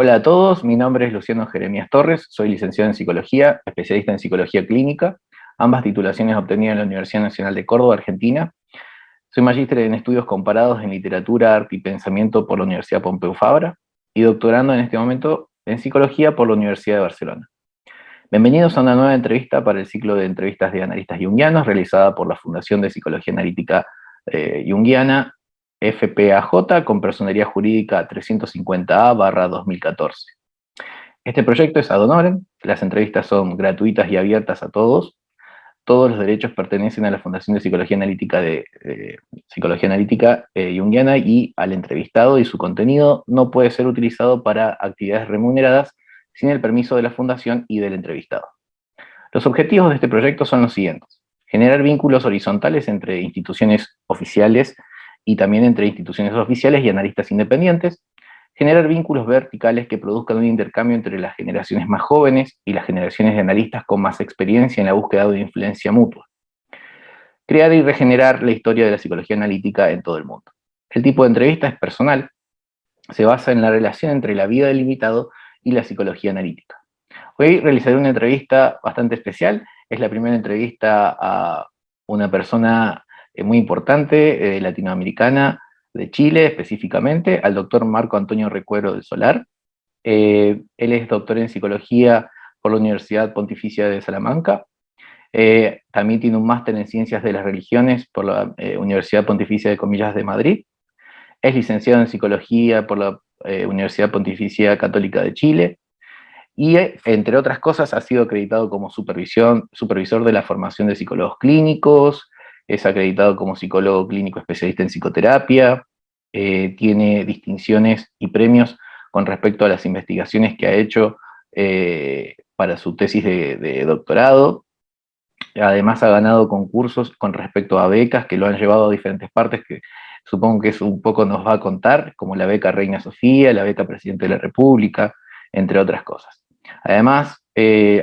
Hola a todos, mi nombre es Luciano Jeremías Torres, soy licenciado en Psicología, especialista en Psicología Clínica, ambas titulaciones obtenidas en la Universidad Nacional de Córdoba, Argentina. Soy magíster en Estudios Comparados en Literatura, Arte y Pensamiento por la Universidad Pompeu Fabra y doctorando en este momento en Psicología por la Universidad de Barcelona. Bienvenidos a una nueva entrevista para el ciclo de entrevistas de analistas junguianos realizada por la Fundación de Psicología Analítica Junguiana, FPAJ, con personería jurídica 350A/2014. Este proyecto es ad honorem, las entrevistas son gratuitas y abiertas a todos. Todos los derechos pertenecen a la Fundación de Psicología Analítica Junguiana y al entrevistado, y su contenido no puede ser utilizado para actividades remuneradas sin el permiso de la Fundación y del entrevistado. Los objetivos de este proyecto son los siguientes: generar vínculos horizontales entre instituciones oficiales y también entre instituciones oficiales y analistas independientes, generar vínculos verticales que produzcan un intercambio entre las generaciones más jóvenes y las generaciones de analistas con más experiencia en la búsqueda de influencia mutua, crear y regenerar la historia de la psicología analítica en todo el mundo. El tipo de entrevista es personal, se basa en la relación entre la vida del invitado y la psicología analítica. Hoy realizaré una entrevista bastante especial, es la primera entrevista a una persona muy importante, latinoamericana, de Chile específicamente, al doctor Marco Antonio Recuero del Solar. Él es doctor en psicología por la Universidad Pontificia de Salamanca. También tiene un máster en ciencias de las religiones por la Universidad Pontificia de Comillas de Madrid. Es licenciado en psicología por la Universidad Pontificia Católica de Chile. Y, entre otras cosas, ha sido acreditado como supervisor de la formación de psicólogos clínicos, es acreditado como psicólogo clínico especialista en psicoterapia, tiene distinciones y premios con respecto a las investigaciones que ha hecho para su tesis de doctorado. Además ha ganado concursos con respecto a becas que lo han llevado a diferentes partes, que supongo que eso un poco nos va a contar, como la beca Reina Sofía, la beca Presidente de la República, entre otras cosas. Además,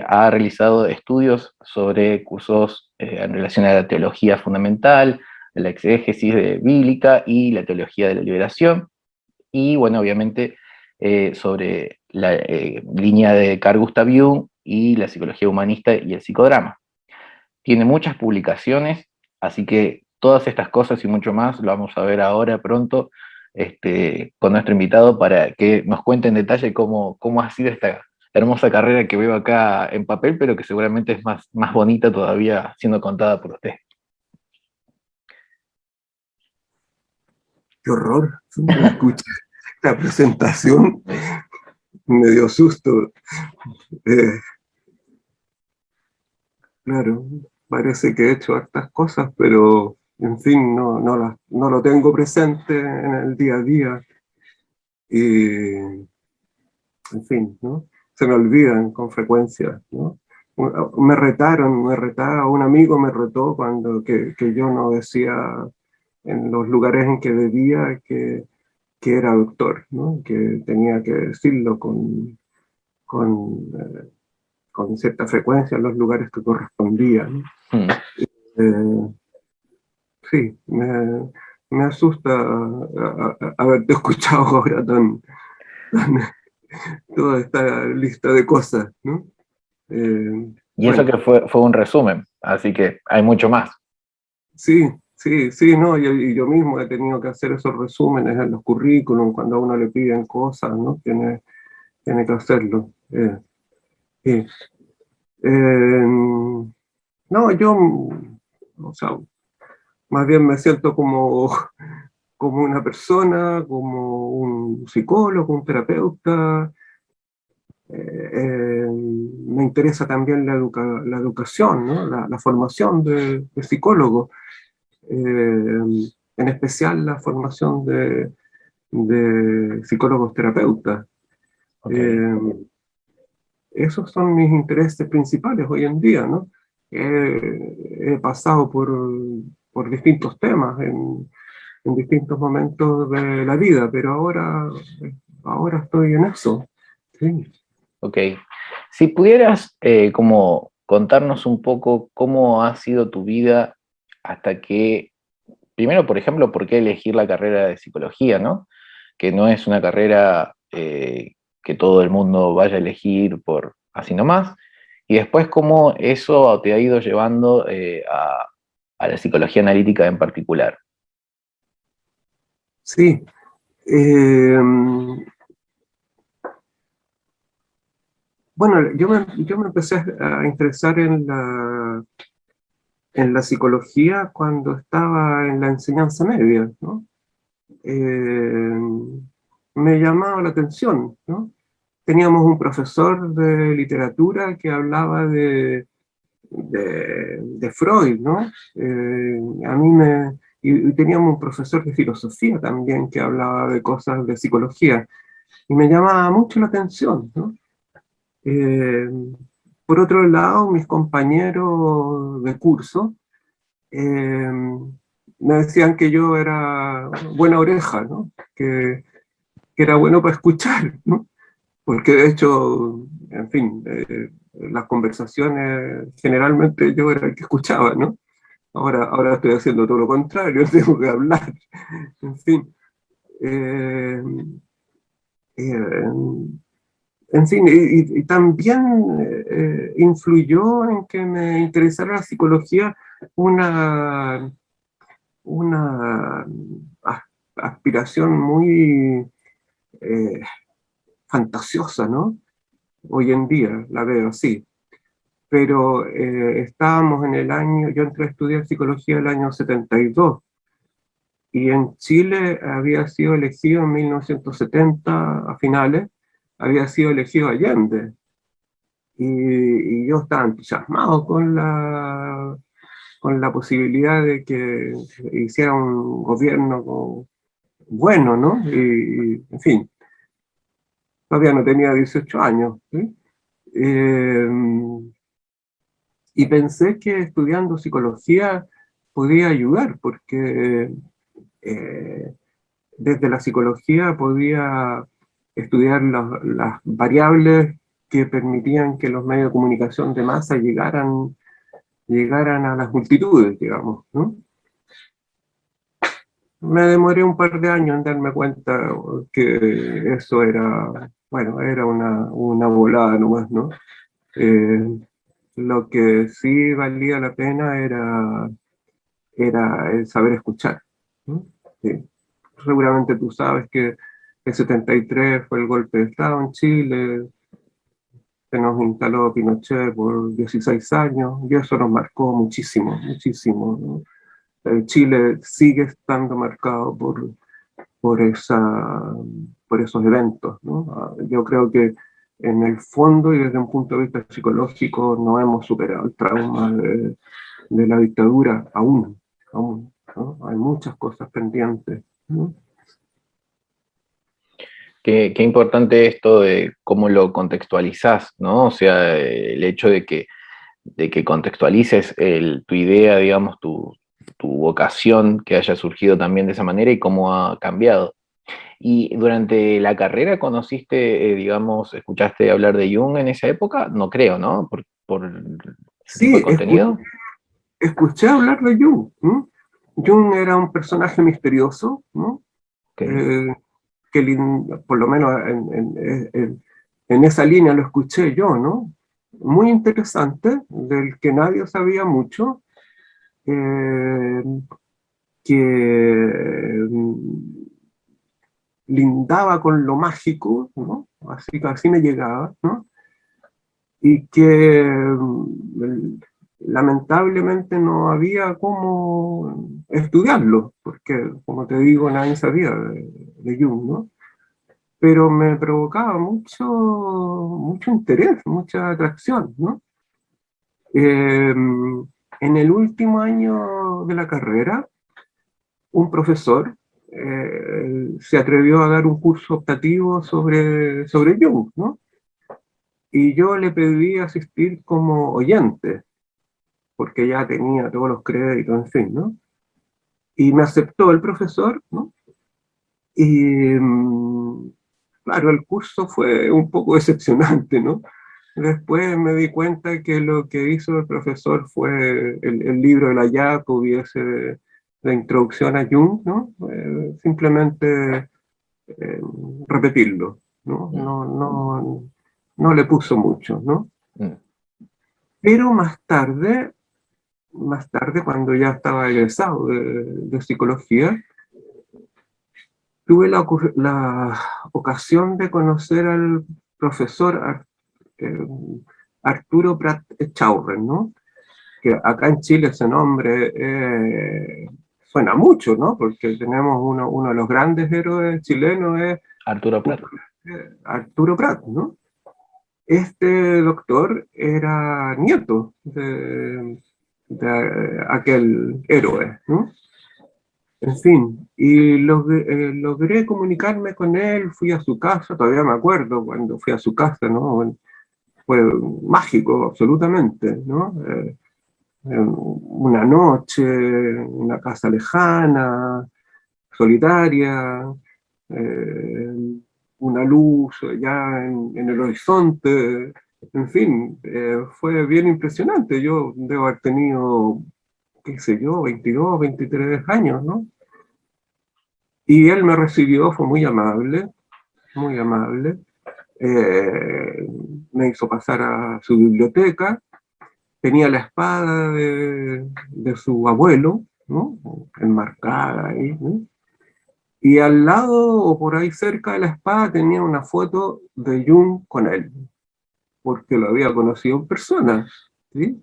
ha realizado estudios sobre cursos en relación a la teología fundamental, la exégesis bíblica y la teología de la liberación, y bueno, obviamente sobre la línea de Carl Gustav Jung y la psicología humanista y el psicodrama. Tiene muchas publicaciones, así que todas estas cosas y mucho más lo vamos a ver ahora pronto con nuestro invitado para que nos cuente en detalle cómo ha sido esta hermosa carrera que veo acá en papel, pero que seguramente es más bonita todavía siendo contada por usted. Qué horror, escuché la presentación, me dio susto. Eh, claro, parece que he hecho hartas cosas, pero en fin, no lo tengo presente en el día a día. Y en fin, ¿no? Se me olvidan con frecuencia, ¿no? Me retaba, un amigo me retó que yo no decía en los lugares en que debía que era doctor, ¿no? Que tenía que decirlo con, eh, con cierta frecuencia en los lugares que correspondían. Mm. Eh, sí, me asusta haberte escuchado ahora tan, toda esta lista de cosas, ¿no? Y eso Bueno, que fue un resumen, así que hay mucho más. sí, no, y yo mismo he tenido que hacer esos resúmenes en los currículums cuando a uno le piden cosas, ¿no? Tiene que hacerlo. Sí. No, o sea, más bien me siento como una persona, como un psicólogo, un terapeuta. Me interesa también la educación, ¿no? La formación de psicólogo, en especial la formación de psicólogos terapeutas. Ok. Eh, Esos son mis intereses principales hoy en día, ¿no? He pasado por distintos temas en distintos momentos de la vida, pero ahora estoy en eso. Sí. Ok. Si pudieras como contarnos un poco cómo ha sido tu vida hasta que, primero, por ejemplo, por qué elegir la carrera de psicología, ¿no? Que no es una carrera que todo el mundo vaya a elegir por así nomás, y después cómo eso te ha ido llevando a la psicología analítica en particular. Sí. eh, bueno, yo me empecé a interesar en la psicología cuando estaba en la enseñanza media, ¿no? Eh, Me llamaba la atención, ¿no? Teníamos un profesor de literatura que hablaba de Freud, ¿no? A mí y teníamos un profesor de filosofía también que hablaba de cosas de psicología, y me llamaba mucho la atención, ¿no? Eh, por otro lado, mis compañeros de curso eh, me decían que yo era buena oreja, ¿no? Que era bueno para escuchar, ¿no? Porque de hecho, en fin, las conversaciones generalmente yo era el que escuchaba, ¿no? Ahora estoy haciendo todo lo contrario, tengo que hablar, en fin. Eh, eh, en fin, y también influyó en que me interesara la psicología una, una aspiración muy eh, fantasiosa, ¿no? Hoy en día la veo así. Pero estábamos en el año, yo entré a estudiar psicología el año 72, y en Chile había sido elegido en 1970, a finales, había sido elegido Allende. Y yo estaba entusiasmado con la posibilidad de que hiciera un gobierno bueno, ¿no? En fin, todavía no tenía 18 años, ¿sí? Eh, y pensé que estudiando psicología podía ayudar, porque eh, desde la psicología podía estudiar las variables que permitían que los medios de comunicación de masa llegaran a las multitudes, digamos, ¿no? Me demoré un par de años en darme cuenta que eso era, bueno, era una volada nomás, ¿no? Eh, lo que sí valía la pena era el saber escuchar, ¿no? Sí. Seguramente tú sabes que el 73 fue el golpe de Estado en Chile, se nos instaló Pinochet por 16 años, y eso nos marcó muchísimo, muchísimo, ¿no? Chile sigue estando marcado por, esa, por esos eventos, ¿no? Yo creo que en el fondo y desde un punto de vista psicológico no hemos superado el trauma de la dictadura aún, ¿no? Hay muchas cosas pendientes, ¿no? Qué importante esto de cómo lo contextualizás, ¿no? O sea, el hecho de que contextualices tu idea, digamos, tu vocación, que haya surgido también de esa manera y cómo ha cambiado. ¿Y durante la carrera conociste, digamos, escuchaste hablar de Jung en esa época? No creo, ¿no? Por ese tipo de Sí, contenido. escuché hablar de Jung, ¿no? Jung era un personaje misterioso, ¿no? Okay. Eh, por lo menos en esa línea lo escuché yo, ¿no? Muy interesante, del que nadie sabía mucho, eh, que lindaba con lo mágico, ¿no? Así me llegaba, ¿no? Y que lamentablemente no había cómo estudiarlo, porque, como te digo, nadie sabía de Jung, ¿no? Pero me provocaba mucho interés, mucha atracción, ¿no? En el último año de la carrera, un profesor se atrevió a dar un curso optativo sobre Jung, ¿no? Y yo le pedí asistir como oyente, porque ya tenía todos los créditos, en fin, ¿no? Y me aceptó el profesor, ¿no? Y claro, el curso fue un poco decepcionante, ¿no? Después me di cuenta que lo que hizo el profesor fue el libro de la Jacob y ese de introducción a Jung, ¿no? Simplemente eh, repetirlo. ¿no? No le puso mucho, ¿no? Mm. Pero más tarde, cuando ya estaba egresado de psicología, tuve la ocasión de conocer al profesor eh, Arturo Prat Echaurren, ¿no? Que acá en Chile ese nombre suena mucho, ¿no? Porque tenemos uno de los grandes héroes chilenos es Arturo Prat. Arturo Prat, ¿no? Este doctor era nieto de aquel héroe, ¿no? En fin, y logré comunicarme con él, fui a su casa, todavía me acuerdo cuando fui a su casa, ¿no? Bueno, fue mágico, absolutamente, ¿no? Una noche, una casa lejana, solitaria, eh, una luz ya en el horizonte, en fin, fue bien impresionante. Yo debo haber tenido, qué sé yo, 22, 23 años, ¿no? Y él me recibió, fue muy amable. Eh, Me hizo pasar a su biblioteca, tenía la espada de su abuelo, ¿no? Enmarcada ahí, ¿no? Y al lado o por ahí cerca de la espada tenía una foto de Jung con él, porque lo había conocido en persona, ¿sí?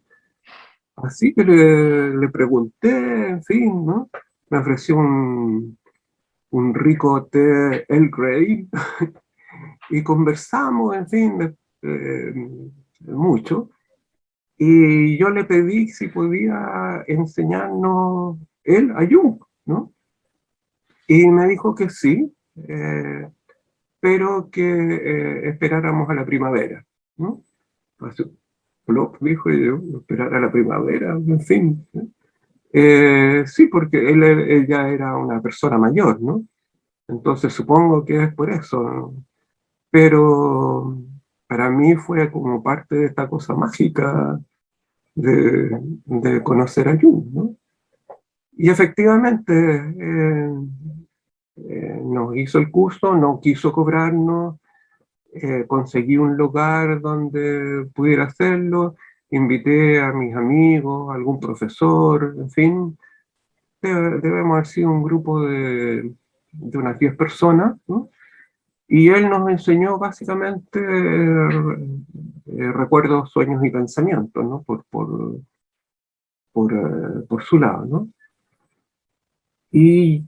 Así que le pregunté, en fin, ¿no? Me ofreció un rico té Earl Grey y conversamos, en fin, mucho. Y yo le pedí si podía enseñarnos él a Jung, ¿no? Y me dijo que sí, pero que esperáramos a la primavera, ¿no? Así, plop, dijo yo, esperar a la primavera, en fin. ¿No? Sí, porque él ya era una persona mayor, ¿no? Entonces supongo que es por eso, ¿no? Pero para mí fue como parte de esta cosa mágica de conocer a Jung, ¿no? Y efectivamente nos hizo el curso, no quiso cobrarnos, conseguí un lugar donde pudiera hacerlo, invité a mis amigos, a algún profesor, en fin, debemos haber sido un grupo de unas 10 personas, ¿no? Y él nos enseñó básicamente recuerdos, sueños y pensamientos, ¿no? Por su lado, ¿no? Y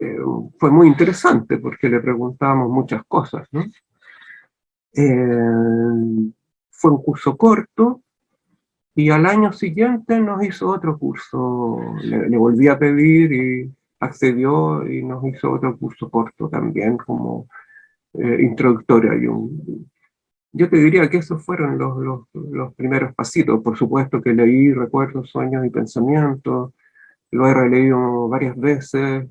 eh, fue muy interesante porque le preguntábamos muchas cosas, ¿no? Fue un curso corto y al año siguiente nos hizo otro curso, le volví a pedir y accedió y nos hizo otro curso corto también como introductorio a Jung. Yo te diría que esos fueron los primeros pasitos. Por supuesto que leí Recuerdos, Sueños y Pensamientos, lo he releído varias veces.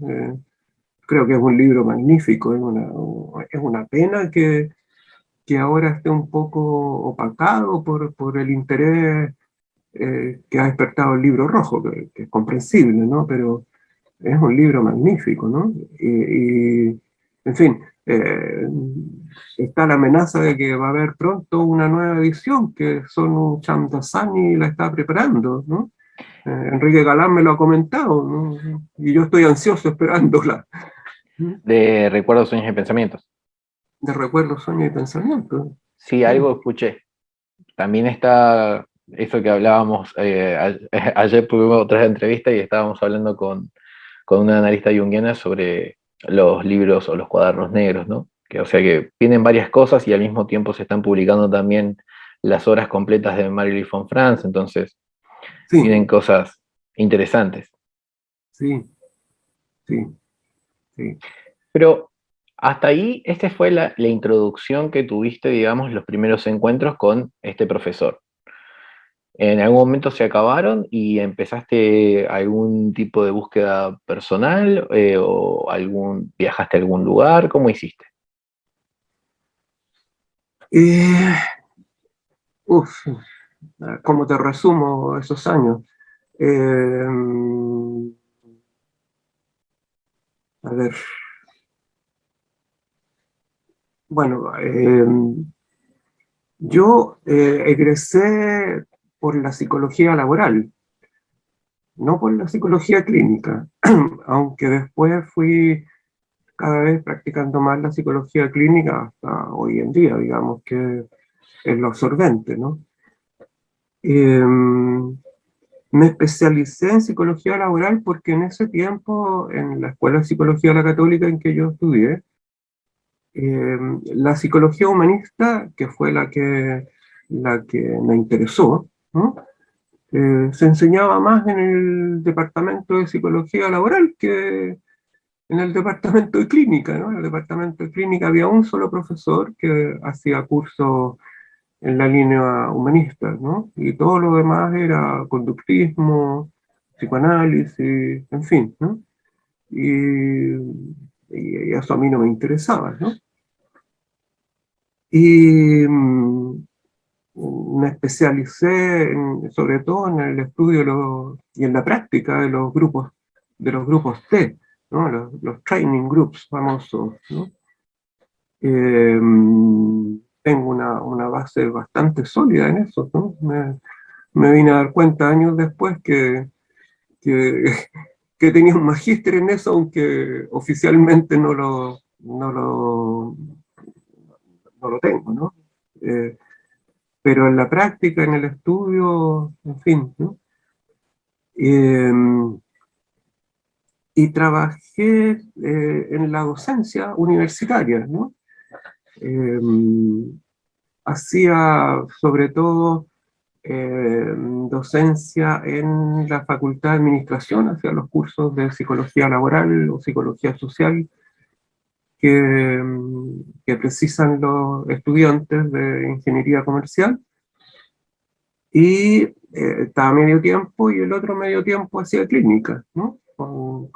Creo que es un libro magnífico, es una pena que ahora esté un poco opacado por el interés que ha despertado el libro rojo, que es comprensible, ¿no? Pero es un libro magnífico, ¿no? En fin, está la amenaza de que va a haber pronto una nueva edición, que Sonu Chamdasani la está preparando, ¿no? Enrique Galán me lo ha comentado, ¿no? Y yo estoy ansioso esperándola. ¿No? De recuerdos, sueños y pensamientos. De recuerdos, sueños y pensamientos. Sí, Sí, algo escuché. También está eso que hablábamos, ayer tuvimos otra entrevista y estábamos hablando con una analista junguiana sobre los libros o los cuadernos negros, ¿no? Que, o sea que tienen varias cosas y al mismo tiempo se están publicando también las obras completas de Marie-Louise von Franz, entonces sí, tienen cosas interesantes. sí, sí, sí. Pero hasta ahí, esta fue la introducción que tuviste, digamos, los primeros encuentros con este profesor. ¿En algún momento se acabaron y empezaste algún tipo de búsqueda personal o viajaste a algún lugar? ¿Cómo hiciste? Eh, uf, ¿Cómo te resumo esos años? Eh, a ver, Bueno, yo egresé por la psicología laboral, no por la psicología clínica, aunque después fui cada vez practicando más la psicología clínica hasta hoy en día, digamos que es lo absorbente, ¿no? Eh, Me especialicé en psicología laboral porque en ese tiempo, en la Escuela de Psicología de la Católica en que yo estudié, la psicología humanista, que fue la que me interesó, ¿no? Se enseñaba más en el departamento de psicología laboral que en el departamento de clínica, ¿no? En el departamento de clínica había un solo profesor que hacía cursos en la línea humanista, ¿no? Y todo lo demás era conductismo, psicoanálisis, en fin, ¿no? Y, y eso a mí no me interesaba, ¿no? Y me especialicé sobre todo en el estudio y en la práctica de los grupos T, ¿no? Los training groups famosos, ¿no? Eh, Tengo una base bastante sólida en eso, ¿no? Me vine a dar cuenta años después que, que tenía un magíster en eso, aunque oficialmente no lo tengo, ¿no? Eh, pero en la práctica, en el estudio, en fin, ¿no? Eh, y trabajé en la docencia universitaria, ¿no? Eh, Hacía sobre todo docencia en la Facultad de Administración, hacía los cursos de psicología laboral o psicología social que precisan los estudiantes de ingeniería comercial. Y estaba medio tiempo y el otro medio tiempo hacía clínica, ¿no? Con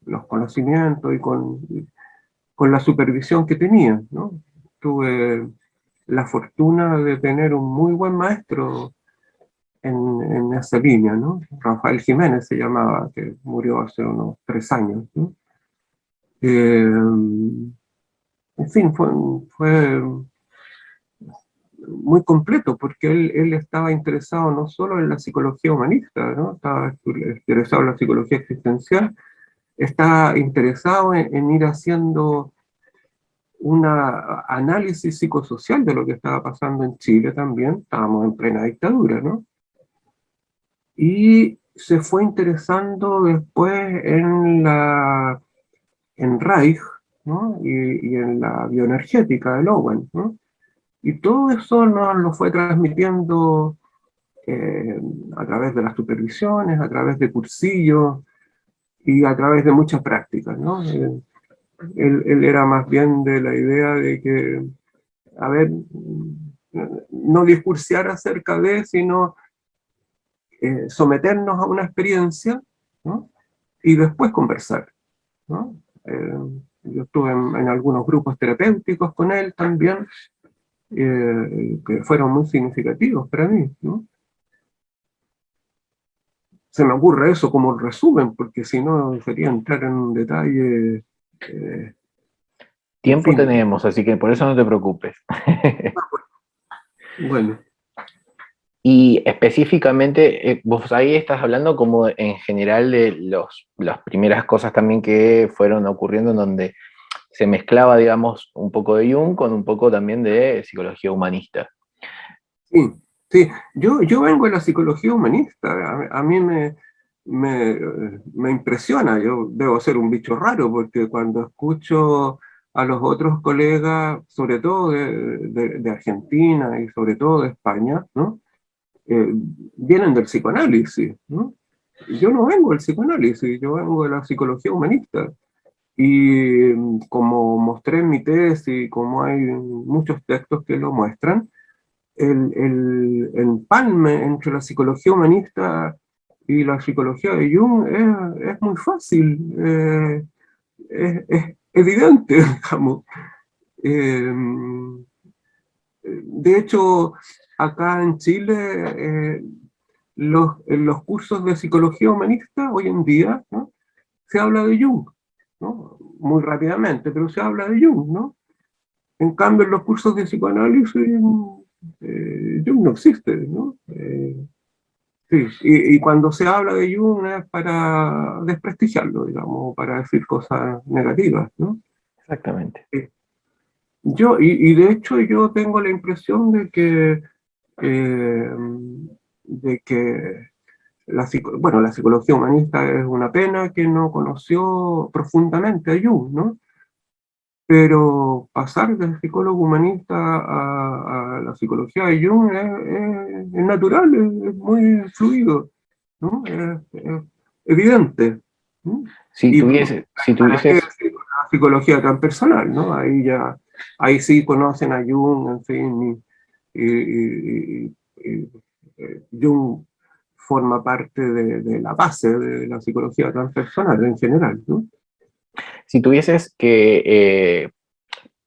los conocimientos y con la supervisión que tenía, ¿no? Tuve la fortuna de tener un muy buen maestro en esa línea, ¿no? Rafael Jiménez se llamaba, que murió hace unos 3 años, ¿no? En fin, fue muy completo, porque él estaba interesado no solo en la psicología humanista, ¿no? Estaba interesado en la psicología existencial, está interesado en ir haciendo un análisis psicosocial de lo que estaba pasando en Chile también, estábamos en plena dictadura, ¿no? Y se fue interesando después en Reich, ¿no? Y en la bioenergética de Lowen, ¿no? Y todo eso nos lo fue transmitiendo eh, a través de las supervisiones, a través de cursillos y a través de muchas prácticas, ¿no? Él era más bien de la idea de que, a ver, no discursiar acerca de, sino someternos a una experiencia, ¿no? Y después conversar, ¿no? Yo estuve en algunos grupos terapéuticos con él también, que fueron muy significativos para mí, ¿no? Se me ocurre eso como un resumen, porque si no sería entrar en un detalle, eh, en Tiempo fin. tenemos, así que por eso no te preocupes. Bueno, Y específicamente, vos ahí estás hablando como en general de las primeras cosas también que fueron ocurriendo en donde se mezclaba, digamos, un poco de Jung con un poco también de psicología humanista. sí, sí. Yo vengo de la psicología humanista, a mí me, me impresiona, yo debo ser un bicho raro, porque cuando escucho a los otros colegas, sobre todo de Argentina y sobre todo de España, ¿no? Vienen del psicoanálisis, ¿no? Yo no vengo del psicoanálisis, yo vengo de la psicología humanista. Y como mostré en mi tesis, como hay muchos textos que lo muestran, el empalme entre la psicología humanista y la psicología de Jung es muy fácil, es evidente, digamos. Eh, de hecho, acá en Chile, en los cursos de psicología humanista hoy en día, ¿no? Se habla de Jung, ¿no? Muy rápidamente, pero se habla de Jung, ¿no? En cambio, en los cursos de psicoanálisis, Jung no existe, ¿no? Sí, y cuando se habla de Jung es para desprestigiarlo, digamos, para decir cosas negativas, ¿no? Exactamente. Sí. Y de hecho yo tengo la impresión eh, de que bueno, la psicología humanista es una pena que no conoció profundamente a Jung, ¿no? Pero pasar del psicólogo humanista a la psicología de Jung es natural, es muy fluido, ¿no? Es evidente, ¿no? Si Y tuviese, si para qué tuvieses, decir la psicología transpersonal, ¿no? Ahí sí conocen a Jung, en fin, Jung forma parte de la base de la psicología transpersonal en general, ¿no? si tuvieses que,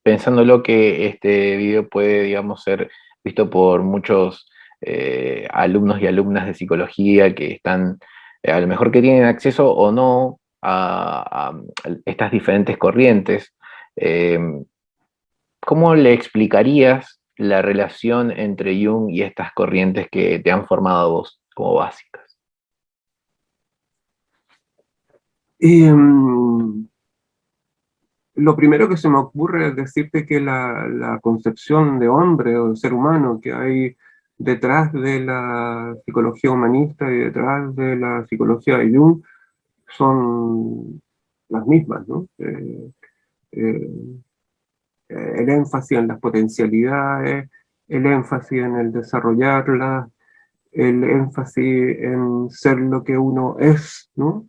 pensándolo que este video puede, digamos, ser visto por muchos alumnos y alumnas de psicología que están, a lo mejor que tienen acceso o no a estas diferentes corrientes, eh, ¿cómo le explicarías la relación entre Jung y estas corrientes que te han formado a vos como básicas? Y, lo primero que se me ocurre es decirte que la concepción de hombre o de ser humano que hay detrás de la psicología humanista y detrás de la psicología de Jung son las mismas, ¿no? Eh, el énfasis en las potencialidades, el énfasis en el desarrollarlas, el énfasis en ser lo que uno es, ¿no?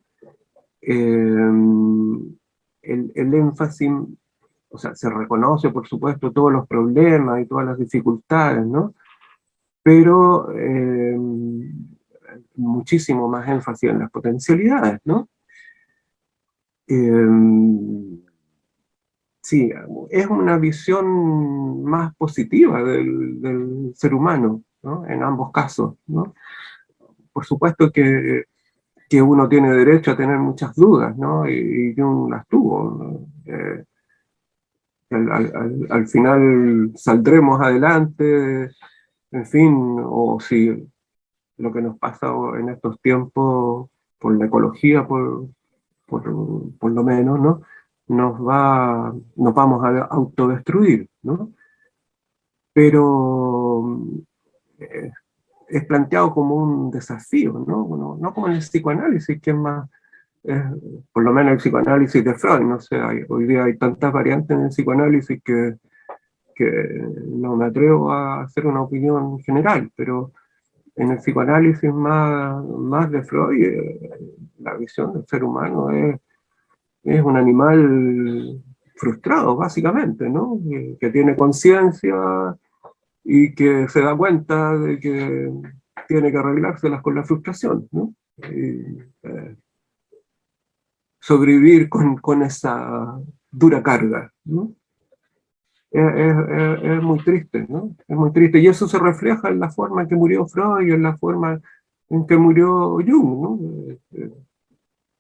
Eh, el énfasis, o sea, se reconoce, por supuesto, todos los problemas y todas las dificultades, ¿no? Pero muchísimo más énfasis en las potencialidades, ¿no? Eh, sí, es una visión más positiva del ser humano, ¿no? En ambos casos, ¿no? Por supuesto que uno tiene derecho a tener muchas dudas, ¿no? Y Jung las tuvo, ¿no? Al final saldremos adelante, en fin, o si lo que nos pasa en estos tiempos por la ecología, por, por lo menos, ¿no? Nos vamos a autodestruir, ¿no? Pero eh, es planteado como un desafío, ¿no? Bueno, no como en el psicoanálisis, que es más, eh, por lo menos el psicoanálisis de Freud, no sé, hoy día hay tantas variantes en el psicoanálisis que no me atrevo a hacer una opinión general, pero en el psicoanálisis más de Freud, la visión del ser humano es un animal frustrado, básicamente, ¿no? Que tiene conciencia y que se da cuenta de que tiene que arreglárselas con la frustración, ¿no? Y, sobrevivir con esa dura carga, ¿no? Es muy triste, ¿no? Es muy triste. Y eso se refleja en la forma en que murió Freud y en la forma en que murió Jung, ¿no?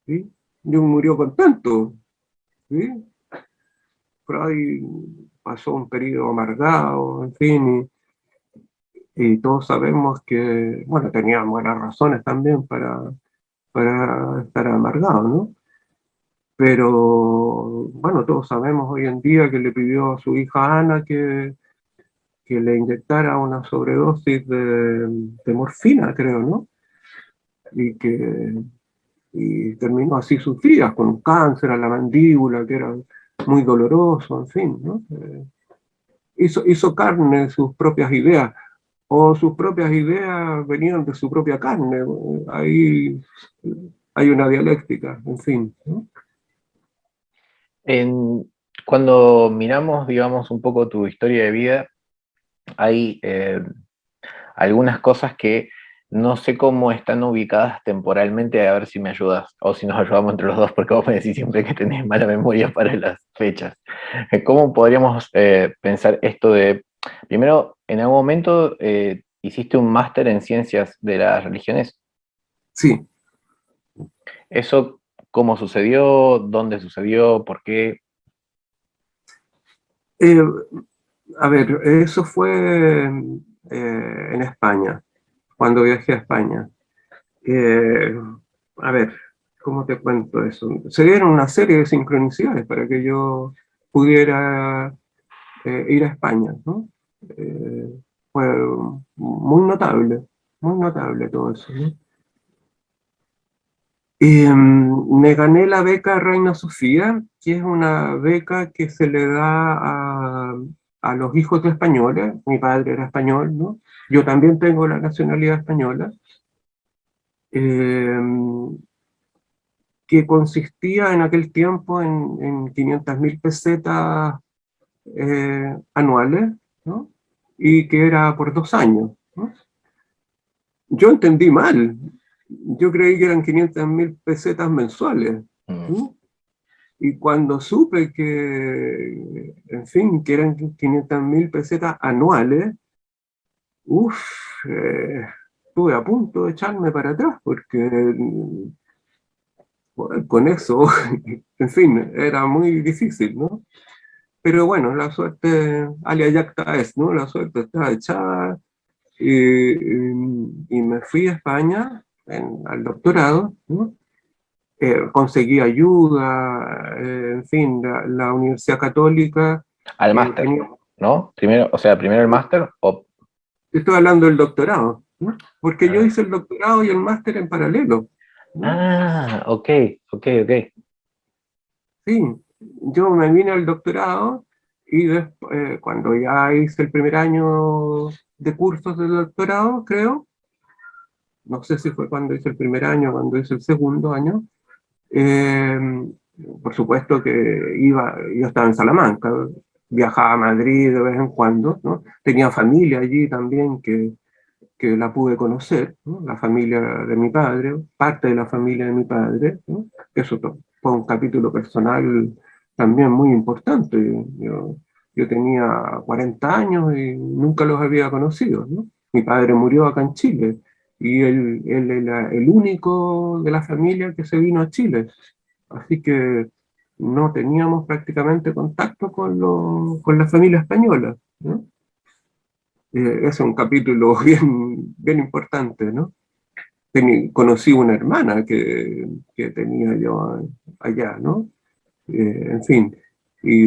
¿Sí? Jung murió contento, ¿sí? Freud pasó un periodo amargado, en fin, y todos sabemos que, bueno, tenía buenas razones también para estar amargado, ¿no? Pero, bueno, todos sabemos hoy en día que le pidió a su hija Ana que le inyectara una sobredosis de morfina, creo, ¿no? Y que y terminó así sus días, con un cáncer a la mandíbula, que era muy doloroso, en fin, ¿no? Hizo carne sus propias ideas, o sus propias ideas venían de su propia carne. Ahí hay una dialéctica, en fin, ¿no? En, cuando miramos, digamos, un poco tu historia de vida, hay algunas cosas que no sé cómo están ubicadas temporalmente, a ver si me ayudas, o si nos ayudamos entre los dos, porque vos me decís siempre que tenés mala memoria para las fechas. ¿Cómo podríamos pensar esto de, primero, en algún momento hiciste un máster en ciencias de las religiones? Sí. ¿Eso cómo sucedió? ¿Dónde sucedió? ¿Por qué? Eh, A ver, eso fue en España, cuando viajé a España. Eh, a ver, ¿cómo te cuento eso? Se dieron una serie de sincronicidades para que yo pudiera ir a España, ¿no? Eh, fue muy notable todo eso, ¿no? Y me gané la beca Reina Sofía, que es una beca que se le da a los hijos de españoles. Mi padre era español, ¿no? Yo también tengo la nacionalidad española, eh, que consistía en aquel tiempo en 500.000 pesetas anuales, ¿no? Y que era por 2 años, ¿no? Yo entendí mal, yo creí que eran 500.000 pesetas mensuales, Mm. ¿sí? Y cuando supe que, en fin, que eran 500.000 pesetas anuales, uff, estuve a punto de echarme para atrás, porque con eso, en fin, era muy difícil, ¿no? Pero bueno, la suerte, alia yacta es, ¿no? La suerte está echada y me fui a España al doctorado, ¿no? Conseguí ayuda, en fin, la Universidad Católica Al máster, tenía, ¿no? Primero, o sea, primero el máster o... estoy hablando del doctorado, ¿no? Porque yo Ah, hice el doctorado y el máster en paralelo, ¿no? ok, ok, ok. Sí, yo me vine al doctorado y cuando ya hice el primer año de cursos del doctorado, creo, no sé si fue cuando hice el primer año o cuando hice el segundo año, eh, por supuesto que yo estaba en Salamanca, viajaba a Madrid de vez en cuando, ¿no? Tenía familia allí también que la pude conocer, ¿no? La familia de mi padre, parte de la familia de mi padre, ¿no? Que eso fue un capítulo personal también muy importante. Yo tenía 40 años y nunca los había conocido, ¿no? Mi padre murió acá en Chile y él era el único de la familia que se vino a Chile. Así que no teníamos prácticamente contacto con la familia española, ¿no? Es un capítulo bien importante, ¿no? Conocí una hermana que tenía yo allá, ¿no? En fin, y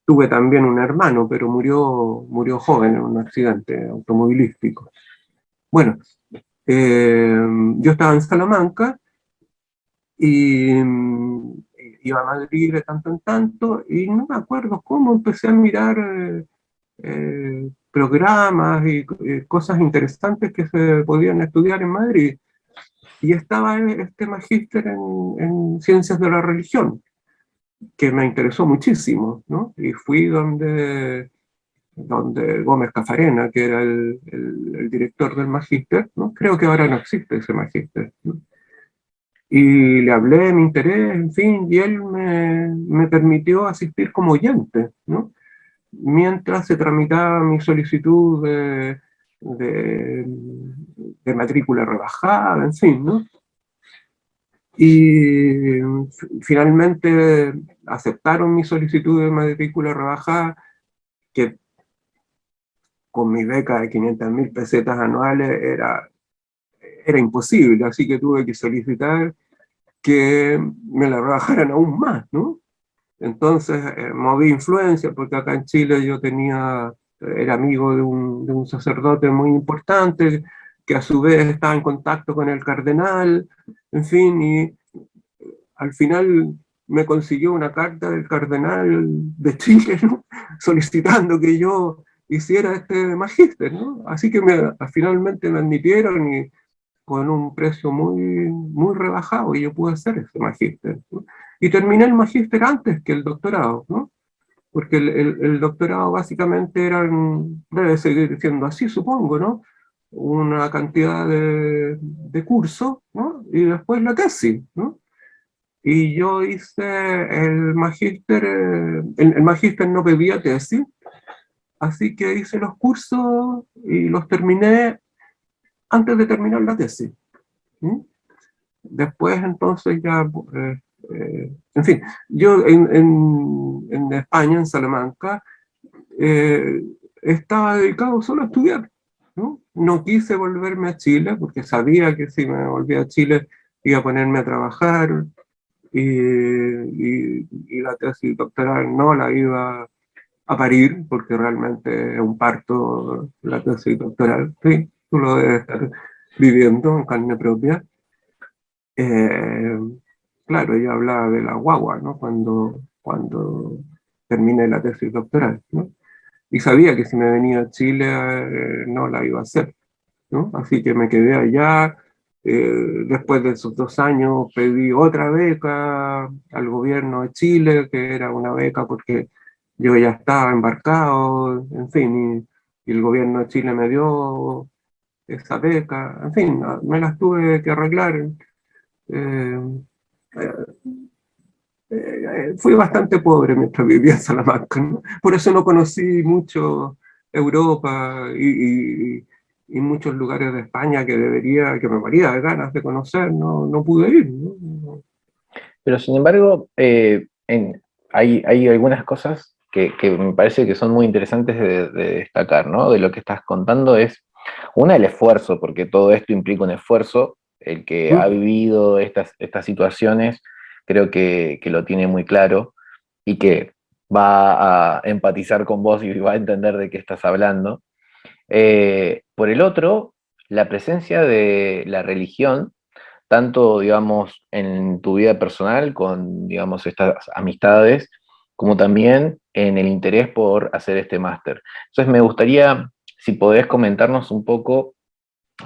tuve también un hermano, pero murió joven en un accidente automovilístico. Bueno, yo estaba en Salamanca y iba a Madrid de tanto en tanto y no me acuerdo cómo empecé a mirar programas y cosas interesantes que se podían estudiar en Madrid. Y estaba este magíster en ciencias de la religión, que me interesó muchísimo, ¿no? Y fui donde Gómez Cafarena, que era el director del magíster, ¿no? Creo que ahora no existe ese magíster, ¿no? Y le hablé, me interés, en fin, y él me permitió asistir como oyente, ¿no? Mientras se tramitaba mi solicitud de, de matrícula rebajada, en fin, ¿no? Y finalmente aceptaron mi solicitud de matrícula rebajada, que con mi beca de 500.000 pesetas anuales era imposible, así que tuve que solicitar que me la rebajaran aún más, ¿no? Entonces moví influencia, porque acá en Chile era amigo de un sacerdote muy importante, que a su vez estaba en contacto con el cardenal, en fin, y al final me consiguió una carta del cardenal de Chile, ¿no? Solicitando que yo hiciera este magíster, ¿no? Así que finalmente me admitieron y con un precio muy rebajado y yo pude hacer ese magíster, ¿no? Y terminé el magíster antes que el doctorado, ¿no? Porque el doctorado básicamente debe seguir siendo así, supongo, ¿no? Una cantidad de cursos, ¿no? Y después la tesis, ¿no? Y yo hice el magíster, el magíster no pedía tesis, así que hice los cursos y los terminé antes de terminar la tesis, ¿sí? Después entonces ya En fin, yo en España, en Salamanca, eh, estaba dedicado solo a estudiar, ¿no? No quise volverme a Chile porque sabía que si me volvía a Chile iba a ponerme a trabajar y la tesis doctoral no la iba a parir porque realmente es un parto la tesis doctoral, sí, tú lo debes estar viviendo en carne propia. Eh, claro, yo hablaba de la guagua, ¿no? Cuando terminé la tesis doctoral, ¿no? Y sabía que si me venía a Chile no la iba a hacer, ¿no? Así que me quedé allá. Después de esos 2 años pedí otra beca al gobierno de Chile, que era una beca porque yo ya estaba embarcado, en fin, y el gobierno de Chile me dio esa beca, en fin, me las tuve que arreglar. Eh, Fui bastante pobre mientras vivía en Salamanca, ¿no? Por eso no conocí mucho Europa y muchos lugares de España que me moría de ganas de conocer, no pude ir, ¿no? Pero sin embargo, hay algunas cosas que me parece que son muy interesantes de destacar, ¿no? De lo que estás contando es, una, el esfuerzo, porque todo esto implica un esfuerzo. El que ha ¿Mm? vivido estas situaciones creo que lo tiene muy claro y que va a empatizar con vos y va a entender de qué estás hablando. Por el otro, la presencia de la religión tanto, digamos, en tu vida personal con, digamos, estas amistades, como también en el interés por hacer este máster. Entonces, me gustaría, si podés comentarnos un poco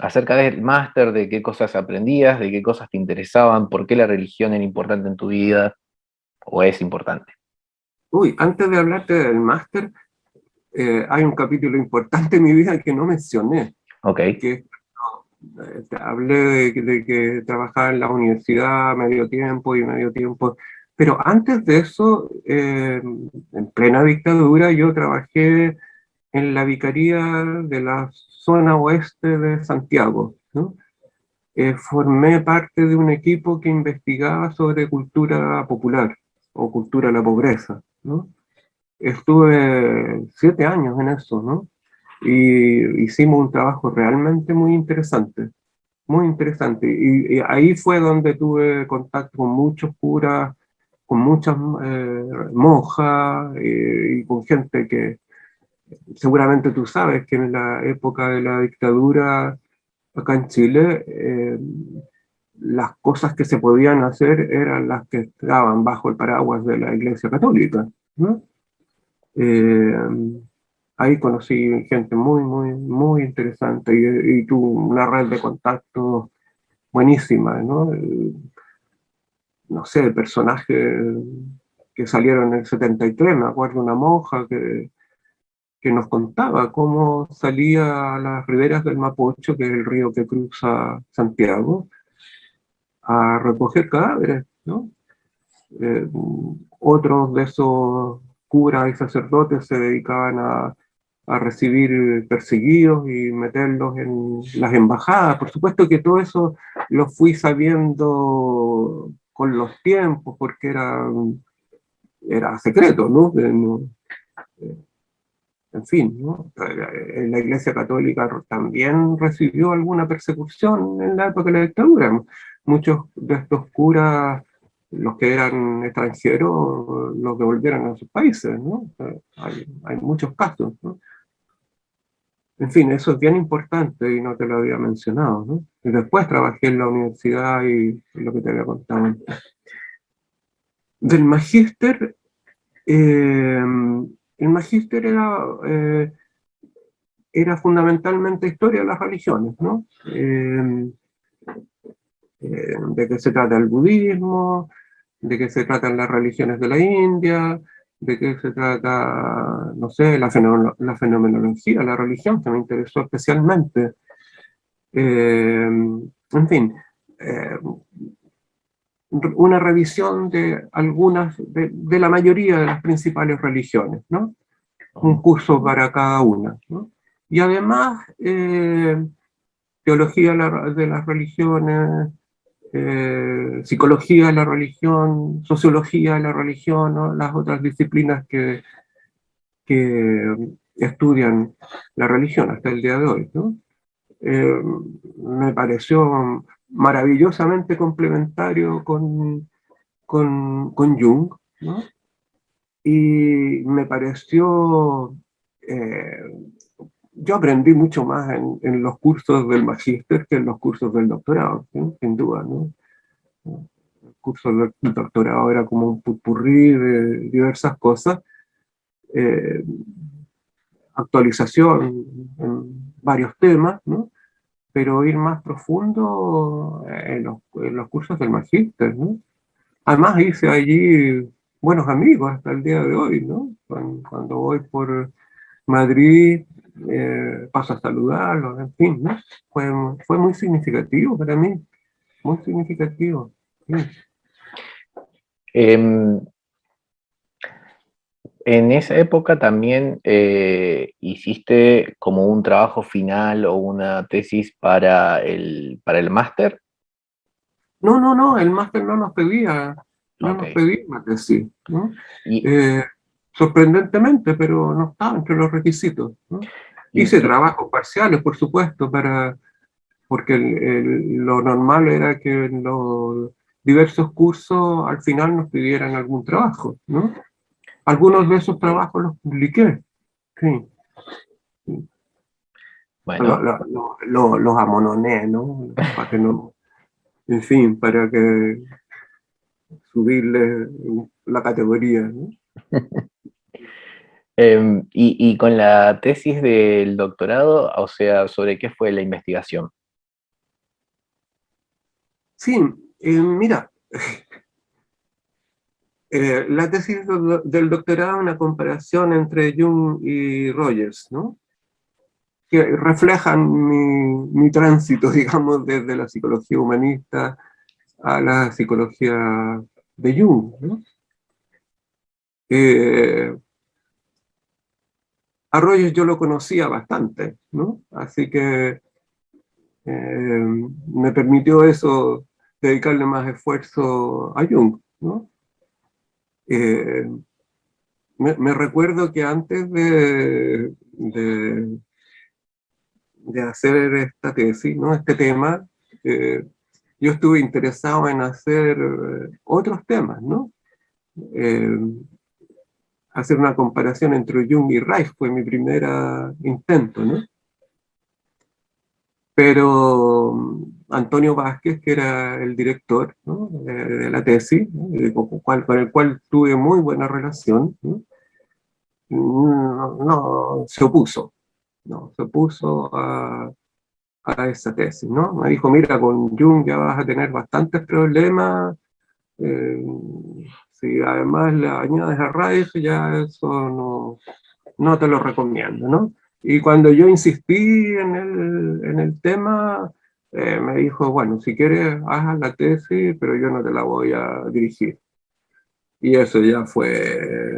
acerca del máster, de qué cosas aprendías, de qué cosas te interesaban, por qué la religión era importante en tu vida, o es importante. Uy, antes de hablarte del máster, hay un capítulo importante en mi vida que no mencioné, Ok, que te hablé de que trabajaba en la universidad medio tiempo y medio tiempo, pero antes de eso, en plena dictadura, yo trabajé en la vicaría de la zona oeste de Santiago, ¿no? Formé parte de un equipo que investigaba sobre cultura popular o cultura de la pobreza, ¿no? Estuve 7 años en eso, ¿no? Y hicimos un trabajo realmente muy interesante, muy interesante. Y ahí fue donde tuve contacto con muchos curas, con muchas monjas y con gente que seguramente tú sabes que en la época de la dictadura acá en Chile, las cosas que se podían hacer eran las que estaban bajo el paraguas de la Iglesia Católica, ¿no? Eh, Ahí conocí gente muy interesante y tuve una red de contactos buenísima, ¿no? No sé, personajes que salieron en el 73, me acuerdo una monja que nos contaba cómo salía a las riberas del Mapocho, que es el río que cruza Santiago, a recoger cadáveres, ¿no? Eh, Otros de esos curas y sacerdotes se dedicaban a recibir perseguidos y meterlos en las embajadas. Por supuesto que todo eso lo fui sabiendo con los tiempos, porque era secreto, ¿no? En fin, ¿no? La Iglesia Católica también recibió alguna persecución en la época de la dictadura. Muchos de estos curas, los que eran extranjeros, los devolvieron a sus países, ¿no? Hay muchos casos, ¿no? En fin, eso es bien importante y no te lo había mencionado, ¿no? Y después trabajé en la universidad y lo que te había contado antes. Del magíster, eh, el magíster era fundamentalmente historia de las religiones, ¿no? De qué se trata el budismo, de qué se tratan las religiones de la India, de qué se trata, no sé, la fenomenología, la religión, que me interesó especialmente. En fin, eh, una revisión de algunas, de la mayoría de las principales religiones, ¿no? Un curso para cada una, ¿no? Y además, teología de las religiones, psicología de la religión, sociología de la religión, ¿no? Las otras disciplinas que estudian la religión hasta el día de hoy, ¿no? Eh, Me pareció maravillosamente complementario con Jung, ¿no? Y me pareció, eh, yo aprendí mucho más en los cursos del magíster que en los cursos del doctorado, ¿sí? Sin duda, ¿no? El curso del doctorado era como un pupurrí de diversas cosas, eh, actualización en varios temas, ¿no? Pero ir más profundo en los cursos del magíster, ¿no? Además hice allí buenos amigos hasta el día de hoy, ¿no? Cuando voy por Madrid, paso a saludarlos, en fin, ¿no? Fue muy significativo para mí, muy significativo. Sí. Em, en esa época también hiciste como un trabajo final o una tesis para el máster. No, el máster no Ok. nos pedía una tesis, ¿no? Y, Eh, Sorprendentemente, pero no estaba entre los requisitos, ¿no? Hice y, trabajos parciales, por supuesto, porque lo normal era que en los diversos cursos al final nos pidieran algún trabajo, ¿no? Algunos de esos trabajos los publiqué, sí. bueno, Los amononé, ¿no? Para que no, en fin, para que subirle la categoría, ¿no? y con la tesis del doctorado, o sea, ¿sobre qué fue la investigación? Sí, mira, la tesis del doctorado es una comparación entre Jung y Rogers, ¿no? Que reflejan mi tránsito, digamos, desde la psicología humanista a la psicología de Jung, ¿no? Eh, a Rogers yo lo conocía bastante, ¿no? Así que me permitió eso dedicarle más esfuerzo a Jung, ¿no? Eh, Me recuerdo que antes de hacer esta tesis, ¿no? Este tema, eh, yo estuve interesado en hacer otros temas, ¿no? Eh, Hacer una comparación entre Jung y Reich fue mi primer intento, ¿no? Pero Antonio Vázquez, que era el director, ¿no? De la tesis, ¿no? Con el cual tuve muy buena relación, ¿no? No, se opuso, no, se opuso a esa tesis, ¿no? Me dijo, mira, con Jung ya vas a tener bastantes problemas, eh, si además le añades a Reich, ya eso no te lo recomiendo, ¿no? Y cuando yo insistí en el tema, me dijo, bueno, si quieres, haz la tesis, pero yo no te la voy a dirigir. Y eso ya fue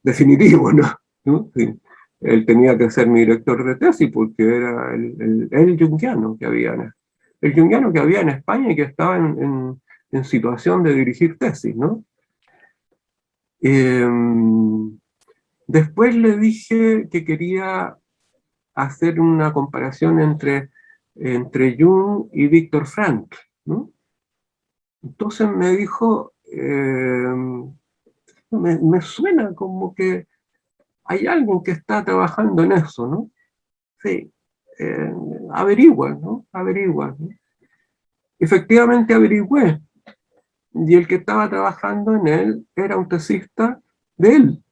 definitivo, ¿no? ¿No? Sí. Él tenía que ser mi director de tesis porque era el junguiano que había el junguiano que había en España y que estaba en situación de dirigir tesis, ¿no? Eh, Después le dije que quería hacer una comparación entre Jung y Víctor Frank, ¿no? Entonces me dijo, me suena como que hay alguien que está trabajando en eso, ¿no? Sí, eh, averigua, ¿no? Averigua, ¿no? Efectivamente averigüé, y el que estaba trabajando en él era un tesista de él,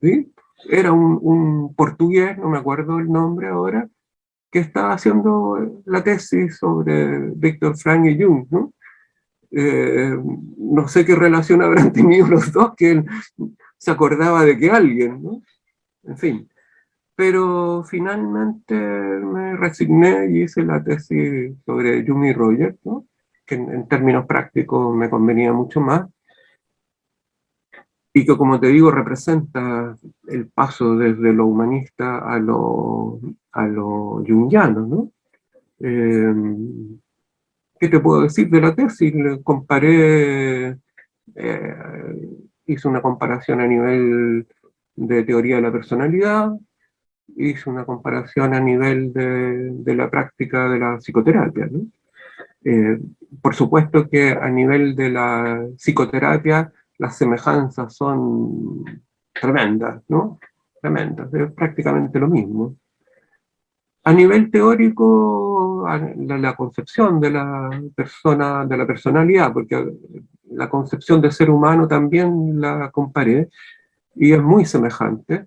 ¿sí? Era un portugués, no me acuerdo el nombre ahora, que estaba haciendo la tesis sobre Víctor Frank y Jung, ¿no? No sé qué relación habrán tenido los dos, que él se acordaba de que alguien, ¿no? En fin. Pero finalmente me resigné y hice la tesis sobre Jung y Rogers, ¿no? Que en términos prácticos me convenía mucho más, y que, como te digo, representa el paso desde lo humanista lo junguiano, ¿no? ¿Qué te puedo decir de la tesis? Le comparé, hice una comparación a nivel de teoría de la personalidad, hice una comparación a nivel de la práctica de la psicoterapia, ¿no? Eh, por supuesto que a nivel de la psicoterapia las semejanzas son tremendas, ¿no? Tremendas, es prácticamente lo mismo. A nivel teórico, la concepción de la persona, de la personalidad, porque la concepción de ser humano también la comparé, y es muy semejante,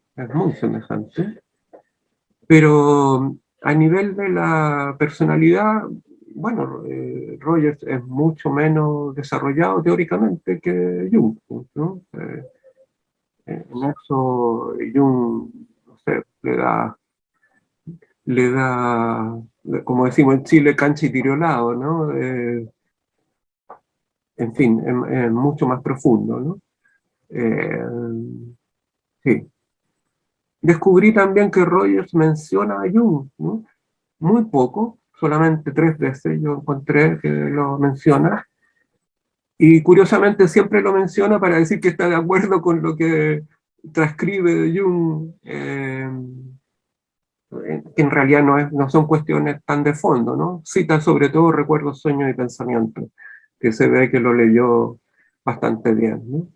pero a nivel de la personalidad, bueno, Rogers es mucho menos desarrollado teóricamente que Jung, ¿no? En eso Jung, no sé, le da, como decimos en Chile, cancha y tiriolado, ¿no? En fin, es mucho más profundo, ¿no? Eh, sí. Descubrí también que Rogers menciona a Jung, ¿no? Muy poco, solamente 3 veces yo encontré que lo menciona, y curiosamente siempre lo menciona para decir que está de acuerdo con lo que transcribe de Jung, que en realidad no son cuestiones tan de fondo, ¿no? Cita sobre todo recuerdos, sueños y pensamientos, que se ve que lo leyó bastante bien, ¿no?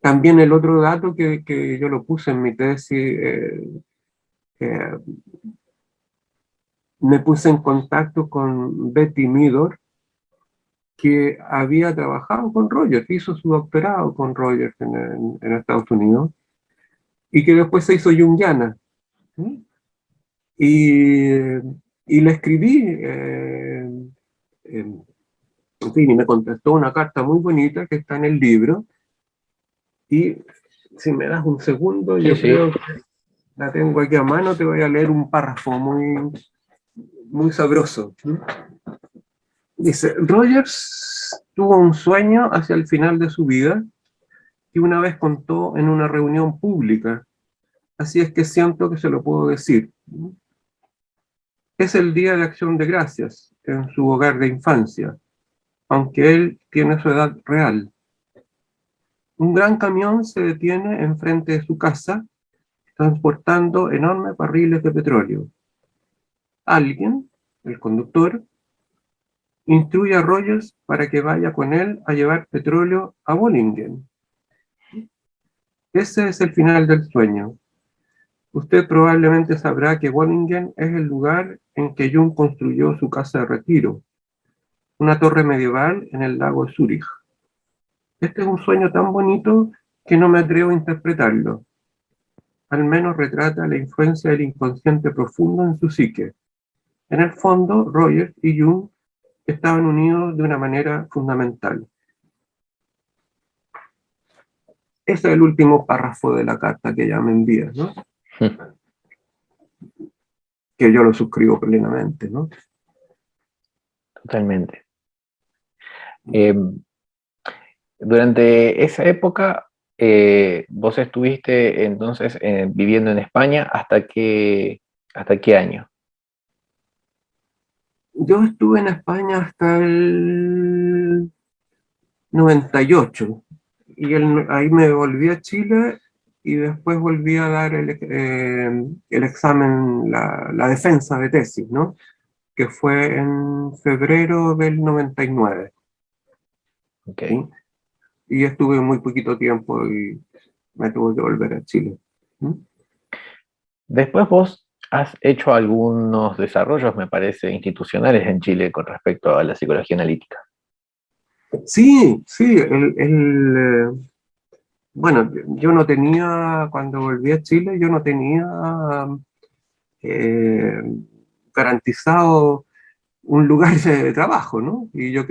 También el otro dato que yo lo puse en mi tesis, eh, me puse en contacto con Betty Midor, que había trabajado con Rogers, hizo su doctorado con Rogers en Estados Unidos, y que después se hizo junguiana. ¿Sí? Y le escribí, en fin, y me contestó una carta muy bonita que está en el libro, y si me das un segundo, Sí, yo sí. creo que la tengo aquí a mano, te voy a leer un párrafo muy sabroso. Dice, Rogers tuvo un sueño hacia el final de su vida que una vez contó en una reunión pública, así es que siento que se lo puedo decir. Es el Día de Acción de Gracias en su hogar de infancia, aunque él tiene su edad real. Un gran camión se detiene enfrente de su casa, transportando enormes barriles de petróleo. Alguien, el conductor, instruye a Rogers para que vaya con él a llevar petróleo a Bollingen. Ese es el final del sueño. Usted probablemente sabrá que Bollingen es el lugar en que Jung construyó su casa de retiro, una torre medieval en el lago de Zúrich. Este es un sueño tan bonito que no me atrevo a interpretarlo. Al menos retrata la influencia del inconsciente profundo en su psique. En el fondo, Rogers y Jung estaban unidos de una manera fundamental. Ese es el último párrafo de la carta que ella me envía, ¿no? Que yo lo suscribo plenamente, ¿no? Totalmente. Eh, Durante esa época, vos estuviste entonces viviendo en España hasta qué año. Yo estuve en España hasta el 98 y ahí me volví a Chile y después volví a dar el examen, la defensa de tesis, ¿no? Que fue en febrero del 99, Okay. ¿sí? Y estuve muy poquito tiempo y me tuve que volver a Chile. ¿Sí? Después vos has hecho algunos desarrollos, me parece, institucionales en Chile con respecto a la psicología analítica. Sí, sí, bueno, yo no tenía, cuando volví a Chile, yo no tenía eh, garantizado un lugar de trabajo, ¿no? Y yo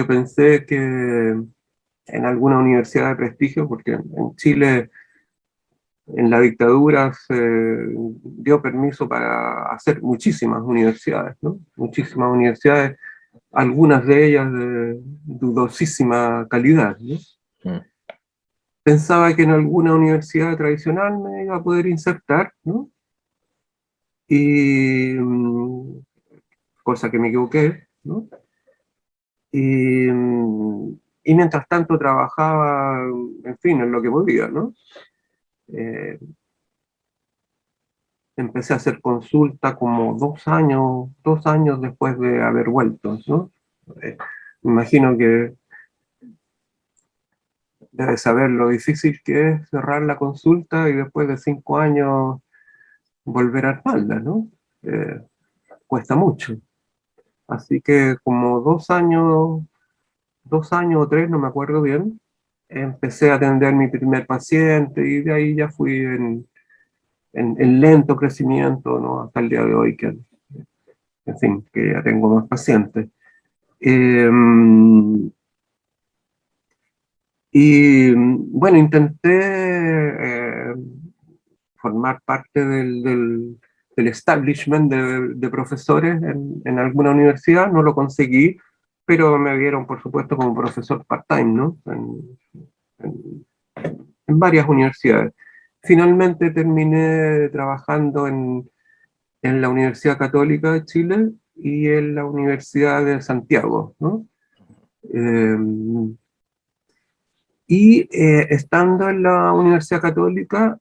pensé que en alguna universidad de prestigio, porque en Chile, en la dictadura, se dio permiso para hacer muchísimas universidades, ¿no? Muchísimas universidades, algunas de ellas de dudosísima calidad, ¿no? Mm. Pensaba que en alguna universidad tradicional me iba a poder insertar, ¿no? y, cosa que me equivoqué, ¿no? Y, y mientras tanto trabajaba, en fin, en lo que podía, ¿no? Eh, Empecé a hacer consulta como 2 años después de haber vuelto, ¿no? Me imagino que debes saber lo difícil que es cerrar la consulta y después de 5 años volver a armarla, ¿no? Eh, Cuesta mucho. Así que como 2 años o 3, no me acuerdo bien, empecé a atender mi primer paciente y de ahí ya fui en lento crecimiento, ¿no? Hasta el día de hoy, que, en fin, que ya tengo más pacientes. Eh, y bueno, intenté formar parte del establishment de profesores en alguna universidad, no lo conseguí, pero me vieron, por supuesto, como profesor part-time, ¿no? En- en varias universidades. Finalmente terminé trabajando en la Universidad Católica de Chile y en la Universidad de Santiago, ¿no? Eh, Estando en la Universidad Católica,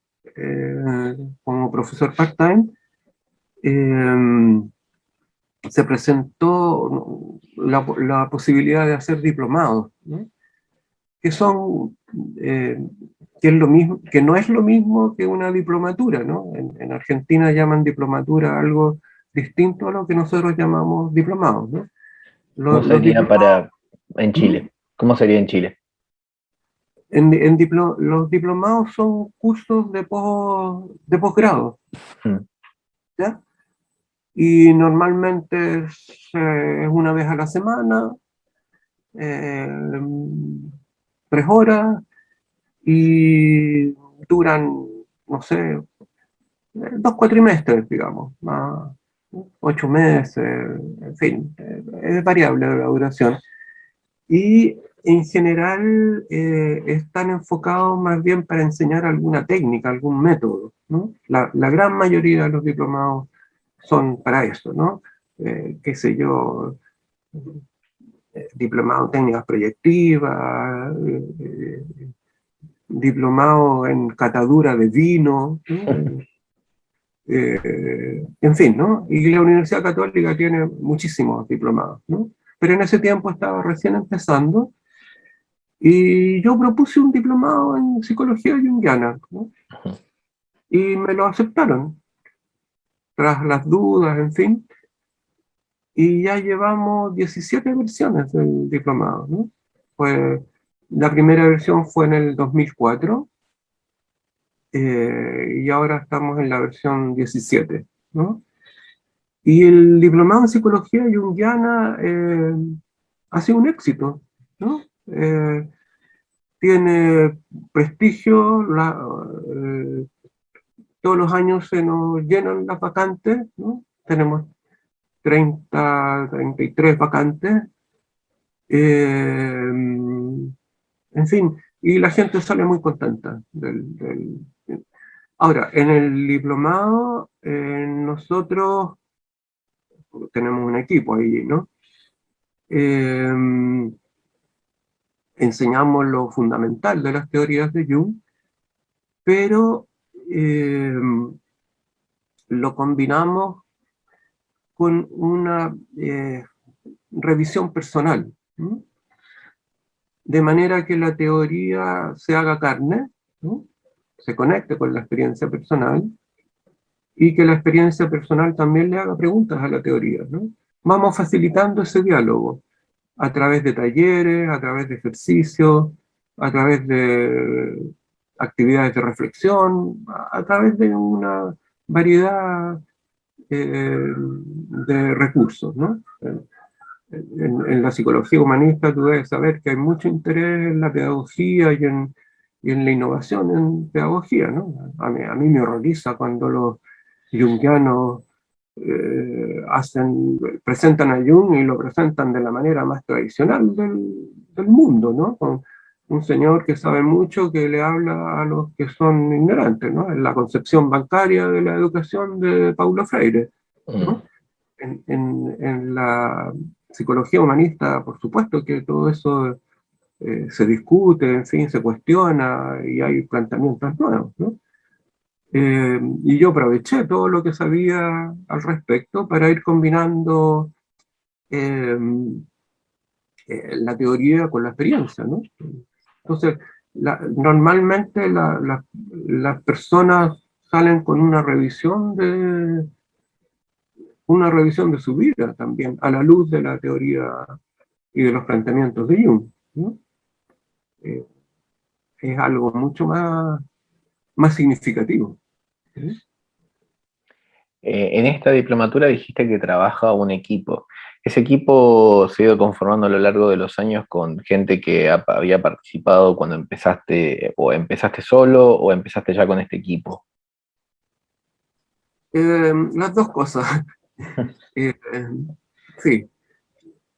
como profesor part-time, eh, se presentó la posibilidad de hacer diplomados, ¿no? Que son, eh, que es lo mismo, que no es lo mismo que una diplomatura, ¿no? En Argentina llaman diplomatura algo distinto a lo que nosotros llamamos diplomados, ¿no? ¿Cómo Los sería diplomados, en ¿Mm? Chile? ¿Cómo sería en Chile? Los diplomados son cursos de posgrado, Mm. ¿ya? Y normalmente es una vez a la semana, eh, 3 horas, y duran, no sé, 2 cuatrimestres, digamos, 8 meses, en fin, es variable la duración. Y en general están enfocados más bien para enseñar alguna técnica, algún método, ¿no? La gran mayoría de los diplomados son para eso, ¿no? Qué sé yo, diplomado en técnicas proyectivas, diplomado en catadura de vino, ¿no? En fin, ¿no? Y la Universidad Católica tiene muchísimos diplomados, ¿no? Pero en ese tiempo estaba recién empezando y yo propuse un diplomado en psicología junguiana, ¿no? Y me lo aceptaron, tras las dudas, en fin, y ya llevamos 17 versiones del diplomado, ¿no? Pues la primera versión fue en el 2004, y ahora estamos en la versión 17, ¿no? Y el diplomado en psicología junguiana ha sido un éxito, ¿no? Tiene prestigio, eh, todos los años se nos llenan las vacantes, ¿no? Tenemos 33 vacantes, eh, en fin, y la gente sale muy contenta Ahora, en el diplomado, nosotros tenemos un equipo ahí, ¿no? Eh, Enseñamos lo fundamental de las teorías de Jung, pero eh, lo combinamos con una revisión personal, ¿no? De manera que la teoría se haga carne, ¿no? Se conecte con la experiencia personal y que la experiencia personal también le haga preguntas a la teoría, ¿no? Vamos facilitando ese diálogo a través de talleres, a través de ejercicios, a través de actividades de reflexión, a través de una variedad de recursos, ¿no? En la psicología humanista tú debes saber que hay mucho interés en la pedagogía y en la innovación en pedagogía, ¿no? A mí me horroriza cuando los jungianos presentan a Jung y lo presentan de la manera más tradicional del mundo, ¿no? un señor que sabe mucho, que le habla a los que son ignorantes, ¿no? En la concepción bancaria de la educación de Paulo Freire, Mm. ¿no? En la psicología humanista, por supuesto que todo eso se discute, en fin, se cuestiona y hay planteamientos nuevos, ¿no? Y yo aproveché todo lo que sabía al respecto para ir combinando eh, la teoría con la experiencia, ¿no? Entonces, normalmente las personas salen con una revisión de su vida también, a la luz de la teoría y de los planteamientos de Jung, ¿no? Eh, es algo mucho más significativo. ¿Sí? En esta diplomatura dijiste que trabaja un equipo. ¿Ese equipo se ha ido conformando a lo largo de los años con gente que había participado cuando empezaste, o empezaste solo, o empezaste ya con este equipo? Las dos cosas. Eh, eh, sí,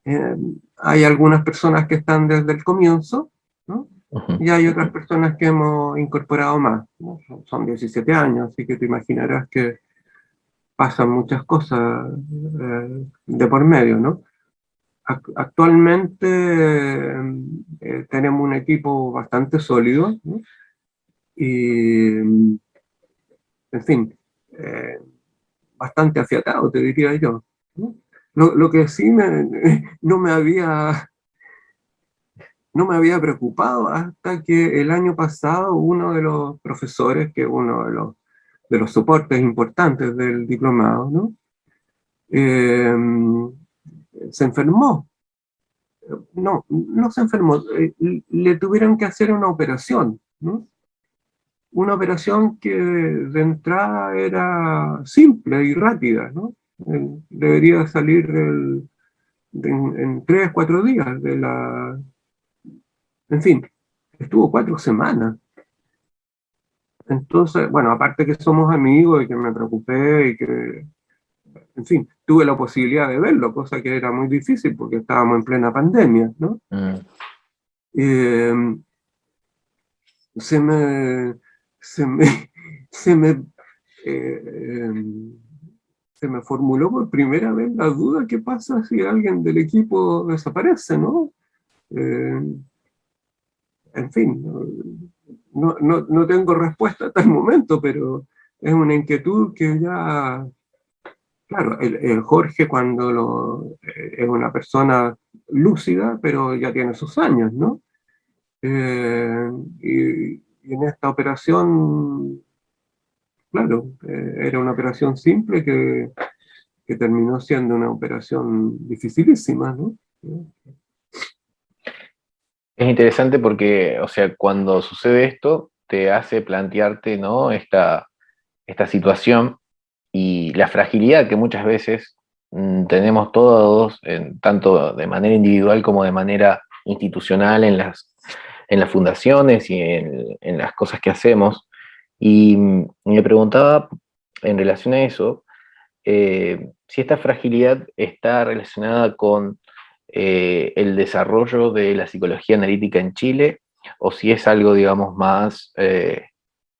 Eh, hay algunas personas que están desde el comienzo, ¿no? Ujú. Y hay otras personas que hemos incorporado más, ¿no? Son 17 años, así que te imaginarás que pasan muchas cosas de por medio, ¿no? Actualmente tenemos un equipo bastante sólido, ¿no? Y, en fin, eh, bastante afiatado, te diría yo, ¿no? Lo que sí no me había preocupado hasta que el año pasado uno de los profesores, que es uno de los soportes importantes del diplomado, ¿no? Eh, se enfermó. No se enfermó, le tuvieron que hacer una operación, ¿no? Una operación que de entrada era simple y rápida, ¿no? Debería salir en 3, 4 días de la... En fin, estuvo 4 semanas. Entonces, bueno, aparte que somos amigos y que me preocupé y que, en fin, tuve la posibilidad de verlo, cosa que era muy difícil porque estábamos en plena pandemia, ¿no? Mm. Eh, se me, se me, se me, eh, eh, se me formuló por primera vez la duda: ¿qué pasa si alguien del equipo desaparece, ¿no? Eh, en fin, no tengo respuesta hasta el momento, pero es una inquietud que ya... Claro, el Jorge es una persona lúcida, pero ya tiene sus años, ¿no? Eh, y en esta operación, claro, era una operación simple que terminó siendo una operación dificilísima, ¿no? Es interesante porque, o sea, cuando sucede esto, te hace plantearte, ¿no? Esta situación y la fragilidad que muchas veces tenemos todos, tanto de manera individual como de manera institucional en las fundaciones y en las cosas que hacemos. Y me preguntaba en relación a eso, si esta fragilidad está relacionada con el desarrollo de la psicología analítica en Chile, o si es algo, digamos, más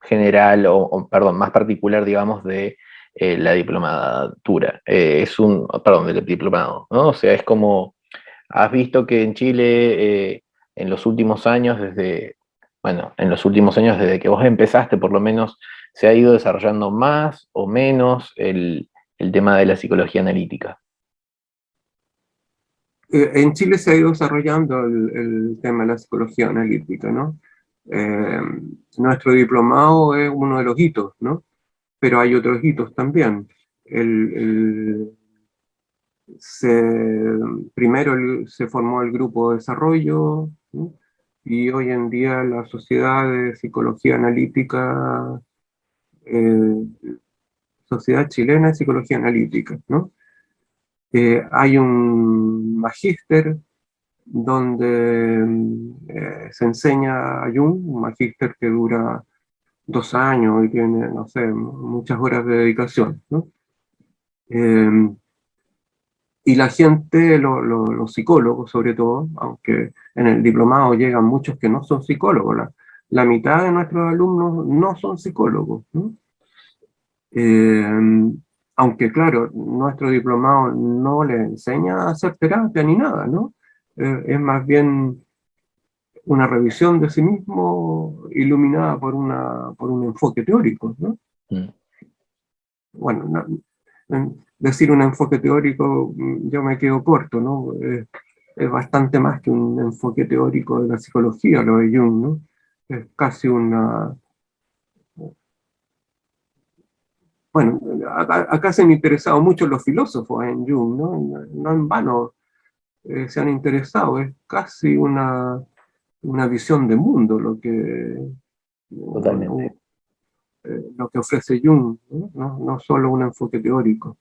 general, perdón, más particular, digamos, de la diplomatura. Perdón, del diplomado, ¿no? O sea, es como, has visto que en Chile, en los últimos años, bueno, en los últimos años, desde que vos empezaste, por lo menos, se ha ido desarrollando más o menos el tema de la psicología analítica. En Chile se ha ido desarrollando el tema de la psicología analítica, ¿no? Eh, Nuestro diplomado es uno de los hitos, ¿no? Pero hay otros hitos también. El, el- se, Primero se formó el grupo de desarrollo, ¿no? Y hoy en día la Sociedad de Psicología Analítica, eh, Sociedad Chilena de Psicología Analítica, ¿no? Hay un magíster donde se enseña a Jung, un magíster que dura 2 años y tiene, no sé, muchas horas de dedicación, ¿no? Eh, Y la gente, los psicólogos sobre todo, aunque en el diplomado llegan muchos que no son psicólogos, la mitad de nuestros alumnos no son psicólogos, ¿no? Eh, Aunque claro, nuestro diplomado no le enseña a hacer terapia ni nada, ¿no? Es más bien una revisión de sí mismo iluminada por un enfoque teórico, ¿no? Mm. Bueno, decir un enfoque teórico yo me quedo corto, ¿no? Es bastante más que un enfoque teórico de la psicología, lo de Jung, ¿no? Es casi una... Bueno, acá se han interesado mucho los filósofos en Jung, ¿no? No en vano se han interesado, es casi una visión de mundo Totalmente. lo que ofrece Jung, ¿no? No solo un enfoque teórico.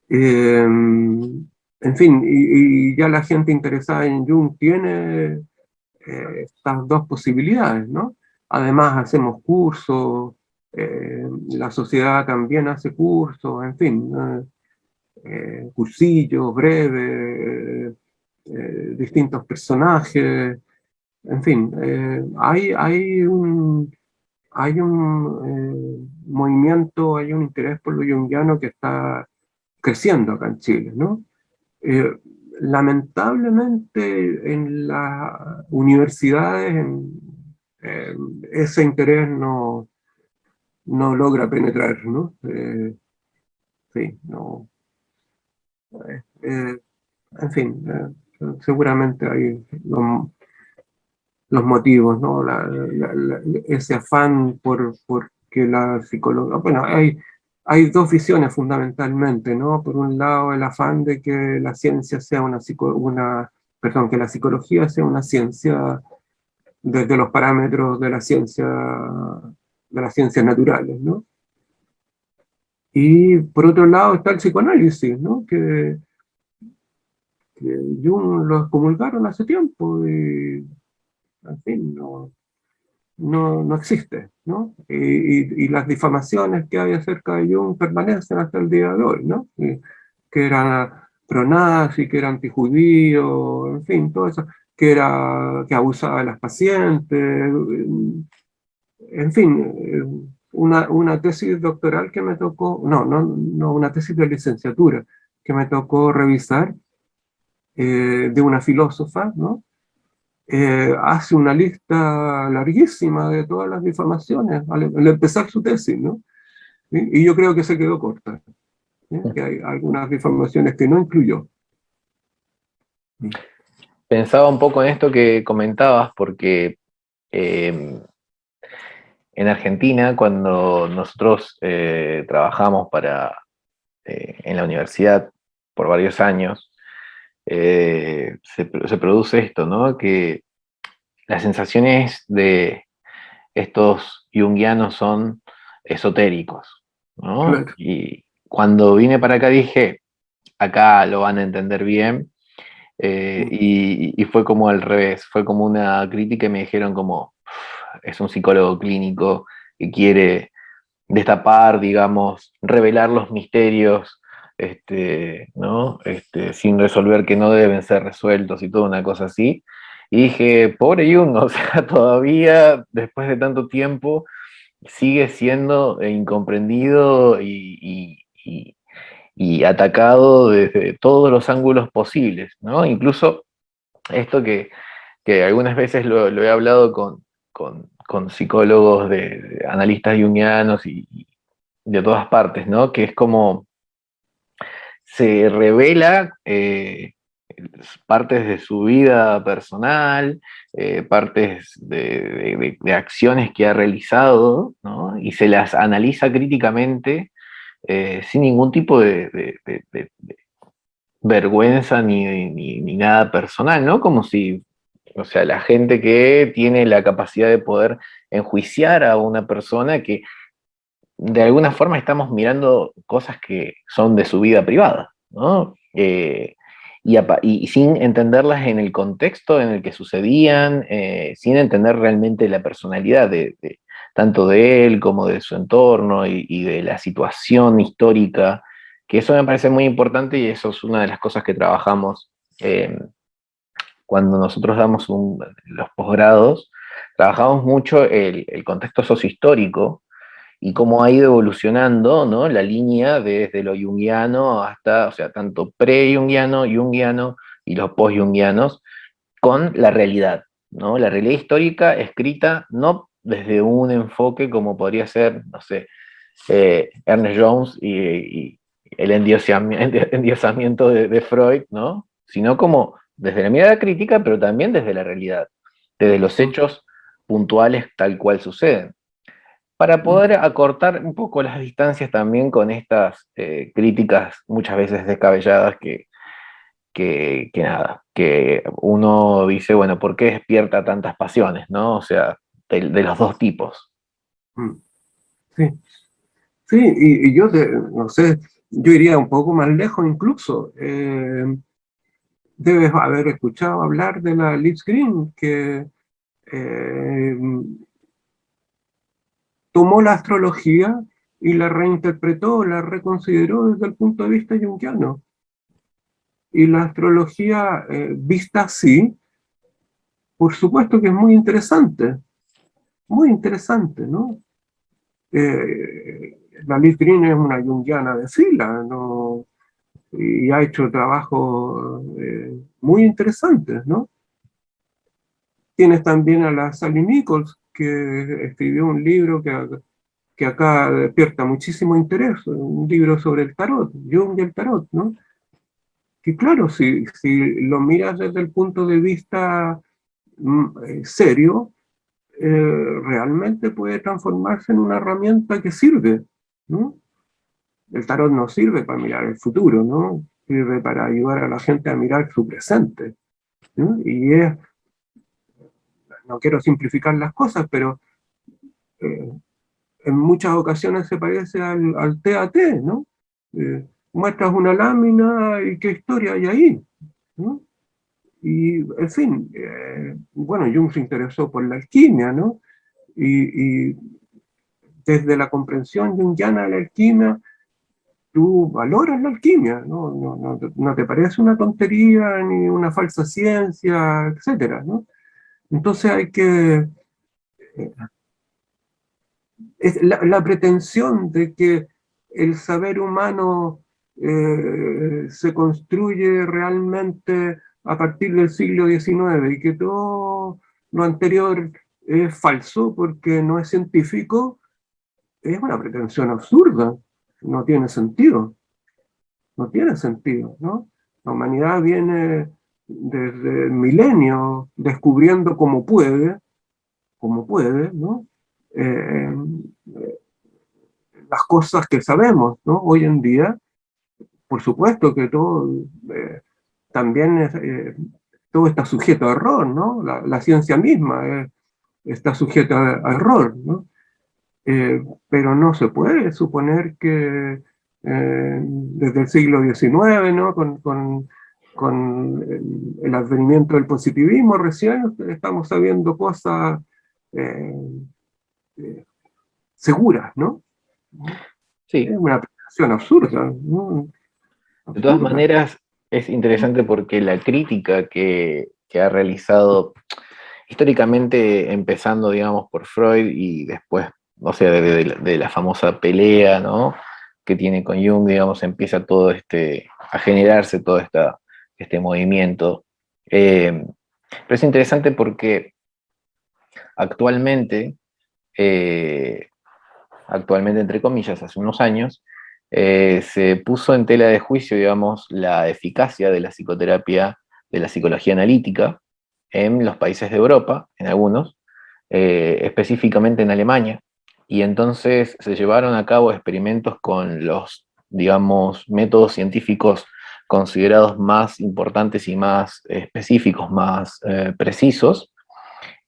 En fin, y ya la gente interesada en Jung tiene estas dos posibilidades, ¿no? Además hacemos cursos, la sociedad también hace cursos, en fin, cursillos breves, distintos personajes, en fin, hay un movimiento, hay un interés por lo junguiano que está creciendo acá en Chile, ¿no? Eh, Lamentablemente en las universidades eh, ese interés no logra penetrar, ¿no? Sí, no. eh, en fin, seguramente hay los motivos, ¿no? Ese afán por que la psicología, bueno, hay dos visiones fundamentalmente, ¿no? Por un lado, el afán de que la ciencia sea perdón, que la psicología sea una ciencia desde los parámetros de las ciencias naturales, ¿no? Y por otro lado está el psicoanálisis, ¿no? Que Jung lo excomulgaron hace tiempo y, en fin, no existe, ¿no? Y las difamaciones que hay acerca de Jung permanecen hasta el día de hoy, ¿no? Que era pronazi, que era antijudío, en fin, todo eso, que abusaba de las pacientes, en fin, una tesis doctoral que me tocó, no, una tesis de licenciatura que me tocó revisar de una filósofa, ¿no? Hace una lista larguísima de todas las difamaciones al empezar su tesis, ¿no? ¿Sí? Y yo creo que se quedó corta, ¿sí? Que hay algunas difamaciones que no incluyó. Pensaba un poco en esto que comentabas, porque eh, en Argentina, cuando nosotros trabajamos en la universidad por varios años, se produce esto, ¿no? Que las sensaciones de estos junguianos son esotéricos, ¿no? Claro. Y cuando vine para acá dije, acá lo van a entender bien, y fue como al revés, fue como una crítica y me dijeron como, es un psicólogo clínico que quiere destapar, digamos, revelar los misterios, ¿no? Sin resolver, que no deben ser resueltos y toda una cosa así. Y dije, pobre Jung, o sea, todavía después de tanto tiempo sigue siendo incomprendido y atacado desde todos los ángulos posibles, ¿no? Incluso esto que algunas veces lo he hablado con psicólogos, de analistas junguianos y de todas partes, ¿no? Que es como se revela partes de su vida personal, partes de acciones que ha realizado, ¿no? Y se las analiza críticamente sin ningún tipo de vergüenza ni nada personal, ¿no? Como si, o sea, la gente que tiene la capacidad de poder enjuiciar a una persona que de alguna forma estamos mirando cosas que son de su vida privada, ¿no? Y sin entenderlas en el contexto en el que sucedían, sin entender realmente la personalidad tanto de él como de su entorno y de la situación histórica Que eso me parece muy importante y eso es una de las cosas que trabajamos cuando nosotros damos los posgrados. Trabajamos mucho el contexto sociohistórico y cómo ha ido evolucionando, ¿no? La línea desde lo junguiano hasta, o sea, tanto pre-junguiano, junguiano y los post-junguianos, con la realidad, ¿no? La realidad histórica escrita no desde un enfoque como podría ser, no sé, Ernest Jones y el endiosamiento de Freud, ¿no? Sino como desde la mirada crítica, pero también desde la realidad, desde los Mm, hechos puntuales tal cual suceden, para mm, poder acortar un poco las distancias también con estas críticas muchas veces descabelladas que nada, que uno dice, bueno, ¿por qué despierta tantas pasiones, no? O sea, de los dos tipos. mm. Sí, sí, y yo, no sé, yo iría un poco más lejos incluso. Debes haber escuchado hablar de la Liz Green, que eh, tomó la astrología y la reinterpretó, la reconsideró desde el punto de vista junguiano. Y la astrología vista así, por supuesto que es muy interesante, ¿no? La Liz Green es una junguiana de fila, ¿no? Y ha hecho trabajos muy interesantes, ¿no? Tienes también a la Sally Nichols, que escribió un libro que acá despierta muchísimo interés, un libro sobre el tarot, Jung y el tarot, ¿no? Que claro, si lo miras desde el punto de vista serio, realmente puede transformarse en una herramienta que sirve, ¿no? El tarot no sirve para mirar el futuro, ¿no? Sirve para ayudar a la gente a mirar su presente, ¿no? No quiero simplificar las cosas, pero eh, en muchas ocasiones se parece al TAT, ¿no? Muestras una lámina y qué historia hay ahí, ¿no? Y, en fin, bueno, Jung se interesó por la alquimia, ¿no? Y desde la comprensión junguiana de la alquimia, tú valoras la alquimia, ¿no? No te parece una tontería ni una falsa ciencia, etcétera, ¿no? Entonces hay que... Es la pretensión de que el saber humano se construye realmente a partir del siglo XIX y que todo lo anterior es falso porque no es científico, es una pretensión absurda, no tiene sentido, no tiene sentido, ¿no? La humanidad viene desde milenios descubriendo cómo puede, ¿no? Eh, las cosas que sabemos, ¿no? Hoy en día, por supuesto que todo también todo está sujeto a error, ¿no? La ciencia misma está sujeta a error, ¿no? Pero no se puede suponer que desde el siglo XIX, ¿no? Con el advenimiento del positivismo, recién estamos sabiendo cosas eh, eh, seguras, ¿no? Es Sí, una aplicación absurda, ¿no? de todas Absurda. maneras es interesante porque la crítica que ha realizado históricamente, empezando, digamos, por Freud y después, o sea, de la famosa pelea, ¿no? Que tiene con Jung, digamos, empieza todo a generarse todo este movimiento. Pero es interesante porque actualmente, eh, actualmente entre comillas, hace unos años, se puso en tela de juicio, digamos, la eficacia de la psicoterapia, de la psicología analítica en los países de Europa, en algunos, específicamente en Alemania, y entonces se llevaron a cabo experimentos con los, digamos, métodos científicos considerados más importantes y más específicos, más precisos,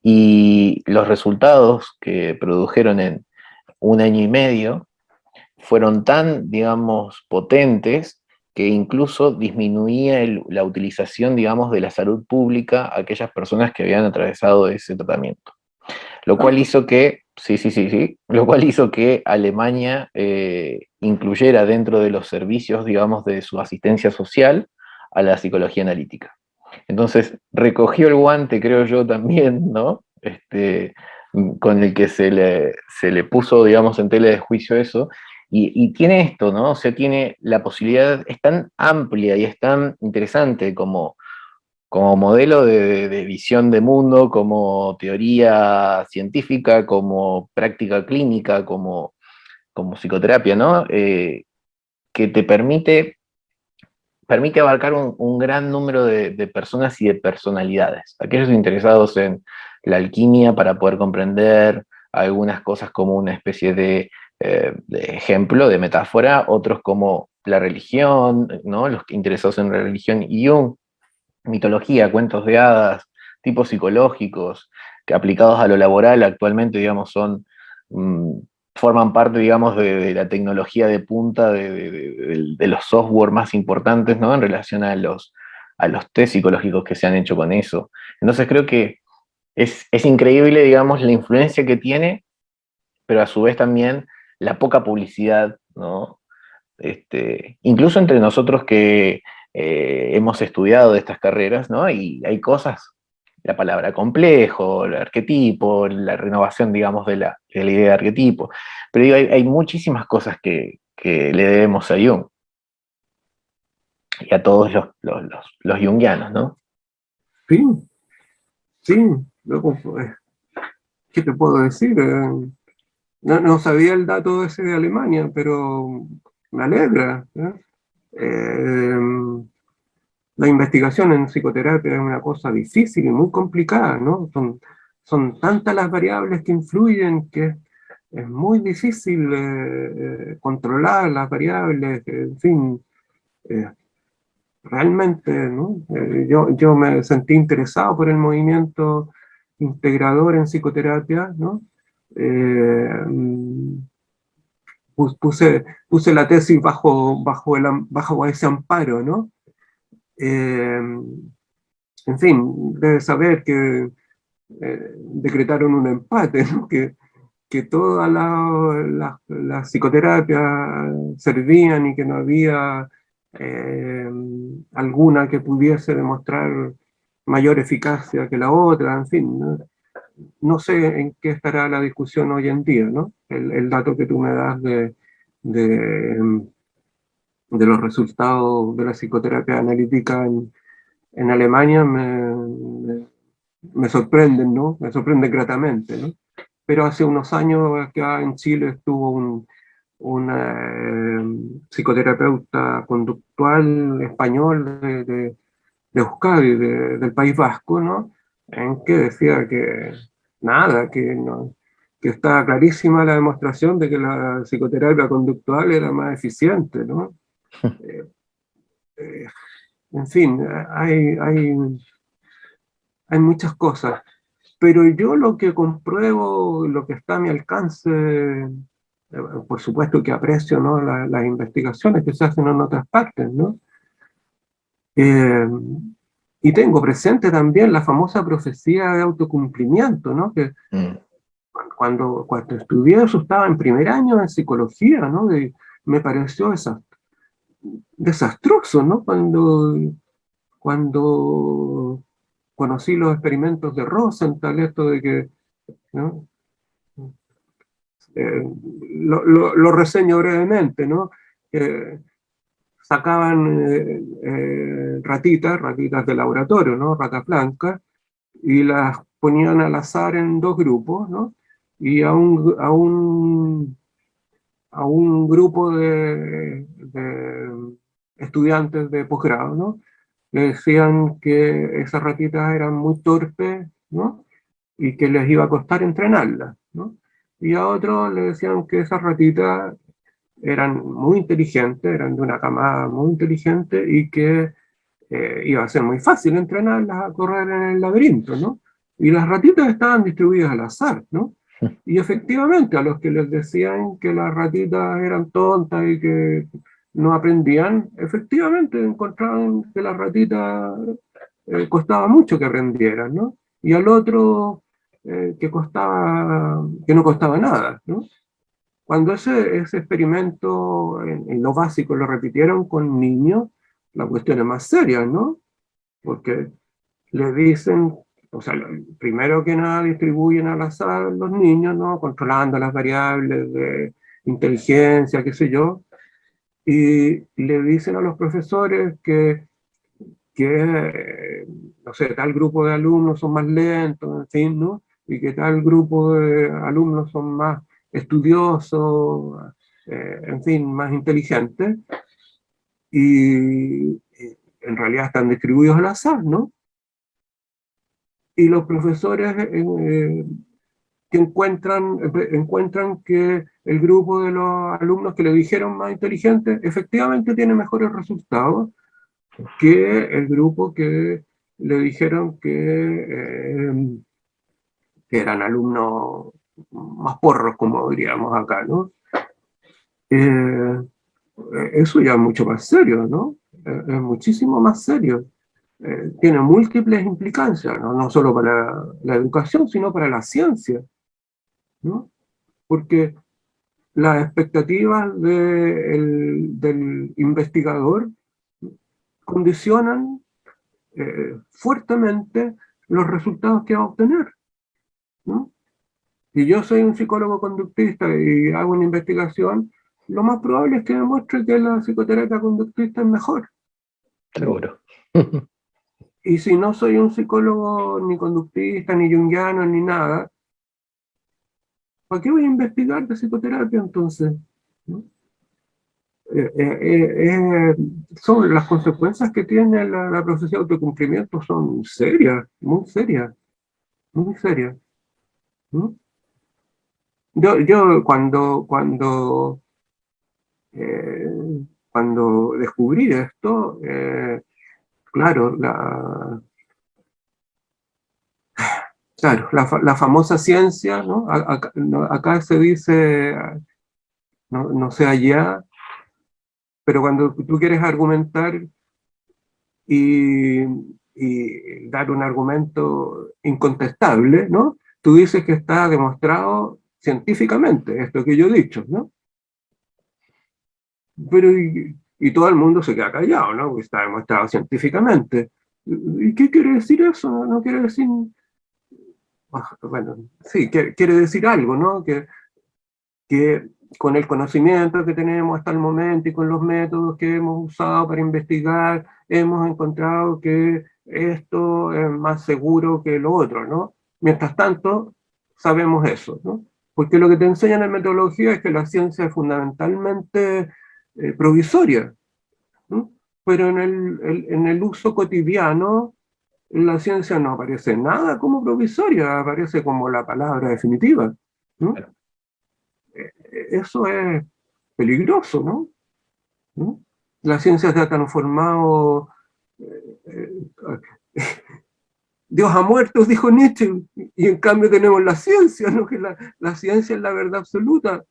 y los resultados que produjeron en un año y medio fueron tan, digamos, potentes que incluso disminuía la utilización, digamos, de la salud pública a aquellas personas que habían atravesado ese tratamiento. Lo cual hizo que, sí, lo cual hizo que Alemania incluyera dentro de los servicios, digamos, de su asistencia social a la psicología analítica. Entonces, recogió el guante, creo yo también, ¿no? Con el que se le puso, digamos, en tela de juicio eso, y tiene esto, ¿no? O sea, tiene la posibilidad, es tan amplia y es tan interesante como modelo de visión de mundo, como teoría científica, como práctica clínica, como psicoterapia, ¿no? Que te permite abarcar un gran número de personas y de personalidades. Aquellos interesados en la alquimia para poder comprender algunas cosas como una especie de ejemplo, de metáfora, otros como la religión, ¿no? Los interesados en la religión y Jung, mitología, cuentos de hadas, tipos psicológicos, que aplicados a lo laboral actualmente, digamos, mm, forman parte, digamos, de la tecnología de punta de los software más importantes, ¿no? En relación a los test psicológicos que se han hecho con eso. Entonces creo que es increíble, digamos, la influencia que tiene, pero a su vez también la poca publicidad, ¿no? Incluso entre nosotros que hemos estudiado de estas carreras, ¿no? Y hay cosas, la palabra complejo, el arquetipo, la renovación, digamos, de la idea de arquetipo. Pero digo, hay muchísimas cosas que le debemos a Jung y a todos los jungianos, ¿no? Sí, sí, luego, pues, ¿qué te puedo decir? No sabía el dato ese de Alemania, pero me alegra, ¿eh? Eh, la investigación en psicoterapia es una cosa difícil y muy complicada, ¿no? Son tantas las variables que influyen que es muy difícil controlar las variables, en fin, eh, realmente, ¿no? Yo me sentí interesado por el movimiento integrador en psicoterapia, ¿no? Eh, puse la tesis bajo ese amparo, ¿no? Eh, en fin, debes saber que decretaron un empate, ¿no? Que todas las psicoterapias servían y que no había eh, alguna que pudiese demostrar mayor eficacia que la otra, en fin, no sé en qué estará la discusión hoy en día, ¿no? El dato que tú me das de, de los resultados de la psicoterapia analítica en Alemania me sorprenden, ¿no? Me sorprenden gratamente, ¿no? Pero hace unos años acá en Chile estuvo un psicoterapeuta conductual español de Euskadi, del País Vasco, ¿no? En que decía que nada, que no, que estaba clarísima la demostración de que la psicoterapia conductual era más eficiente, ¿no? Eh, eh, en fin, hay muchas cosas, pero yo lo que compruebo, lo que está a mi alcance, por supuesto que aprecio, ¿no? Las investigaciones que se hacen en otras partes, ¿no? Eh, y tengo presente también la famosa profecía de autocumplimiento, ¿no? Que Mm. cuando estudié eso estaba en primer año en psicología, ¿no? Me pareció desastroso, ¿no? Cuando conocí los experimentos de Rosenthal, esto de que, ¿no? Eh, lo reseño brevemente, ¿no? Sacaban ratitas de laboratorio, ¿no? Ratas blancas, y las ponían al azar en dos grupos, ¿no? Y a un grupo de estudiantes de posgrado, ¿no? Le decían que esas ratitas eran muy torpes, ¿no? Y que les iba a costar entrenarlas, ¿no? Y a otros le decían que esas ratitas eran muy inteligentes, eran de una camada muy inteligente y que iba a ser muy fácil entrenarlas a correr en el laberinto, ¿no? Y las ratitas estaban distribuidas al azar, ¿no? Y efectivamente, a los que les decían que las ratitas eran tontas y que no aprendían, efectivamente encontraban que las ratitas costaba mucho que aprendieran, ¿no? Y al otro que no costaba nada, ¿no? Cuando ese experimento en lo básico lo repitieron con niños, la cuestión es más seria, ¿no? Porque le dicen, o sea, primero que nada distribuyen al azar los niños, ¿no? Controlando las variables de inteligencia, qué sé yo, y le dicen a los profesores que no sé, tal grupo de alumnos son más lentos, en fin, ¿no? Y que tal grupo de alumnos son más estudiosos, en fin, más inteligentes, y en realidad están distribuidos al azar, ¿no? Y los profesores que encuentran que el grupo de los alumnos que le dijeron más inteligentes efectivamente tiene mejores resultados que el grupo que le dijeron que eran alumnos más porros, como diríamos acá, ¿no? Eh, Eso ya es mucho más serio, ¿no? Es muchísimo más serio. Tiene múltiples implicancias, ¿no? No solo para la educación, sino para la ciencia, ¿no? Porque las expectativas del investigador condicionan fuertemente los resultados que va a obtener, ¿no? Si yo soy un psicólogo conductista y hago una investigación, lo más probable es que demuestre que la psicoterapia conductista es mejor, ¿no? Seguro. Y si no soy un psicólogo ni conductista, ni junguiano, ni nada, ¿para qué voy a investigar de psicoterapia entonces? ¿No? Eh, eh, eh, Son las consecuencias que tiene la profesión de autocumplimiento son serias, muy serias, muy serias, ¿no? Yo cuando descubrí esto, claro, la famosa ciencia, ¿no? Acá, acá se dice, no, no sé allá, pero cuando tú quieres argumentar y, y dar un argumento incontestable, ¿no? Tú dices que está demostrado científicamente, esto que yo he dicho, ¿no? Pero y todo el mundo se queda callado, ¿no? Porque está demostrado científicamente. ¿Y qué quiere decir eso? No, no quiere decir, bueno, sí, quiere decir algo, ¿no? Que con el conocimiento que tenemos hasta el momento y con los métodos que hemos usado para investigar, hemos encontrado que esto es más seguro que lo otro, ¿no? Mientras tanto, sabemos eso, ¿no? Porque lo que te enseñan en metodología es que la ciencia es fundamentalmente provisoria, ¿no? Pero en el uso cotidiano, la ciencia no aparece nada como provisoria, aparece como la palabra definitiva, ¿no? Eso es peligroso, ¿no? ¿no? La ciencia se ha transformado, Dios ha muerto, dijo Nietzsche, y en cambio tenemos la ciencia, ¿no? Que la ciencia es la verdad absoluta.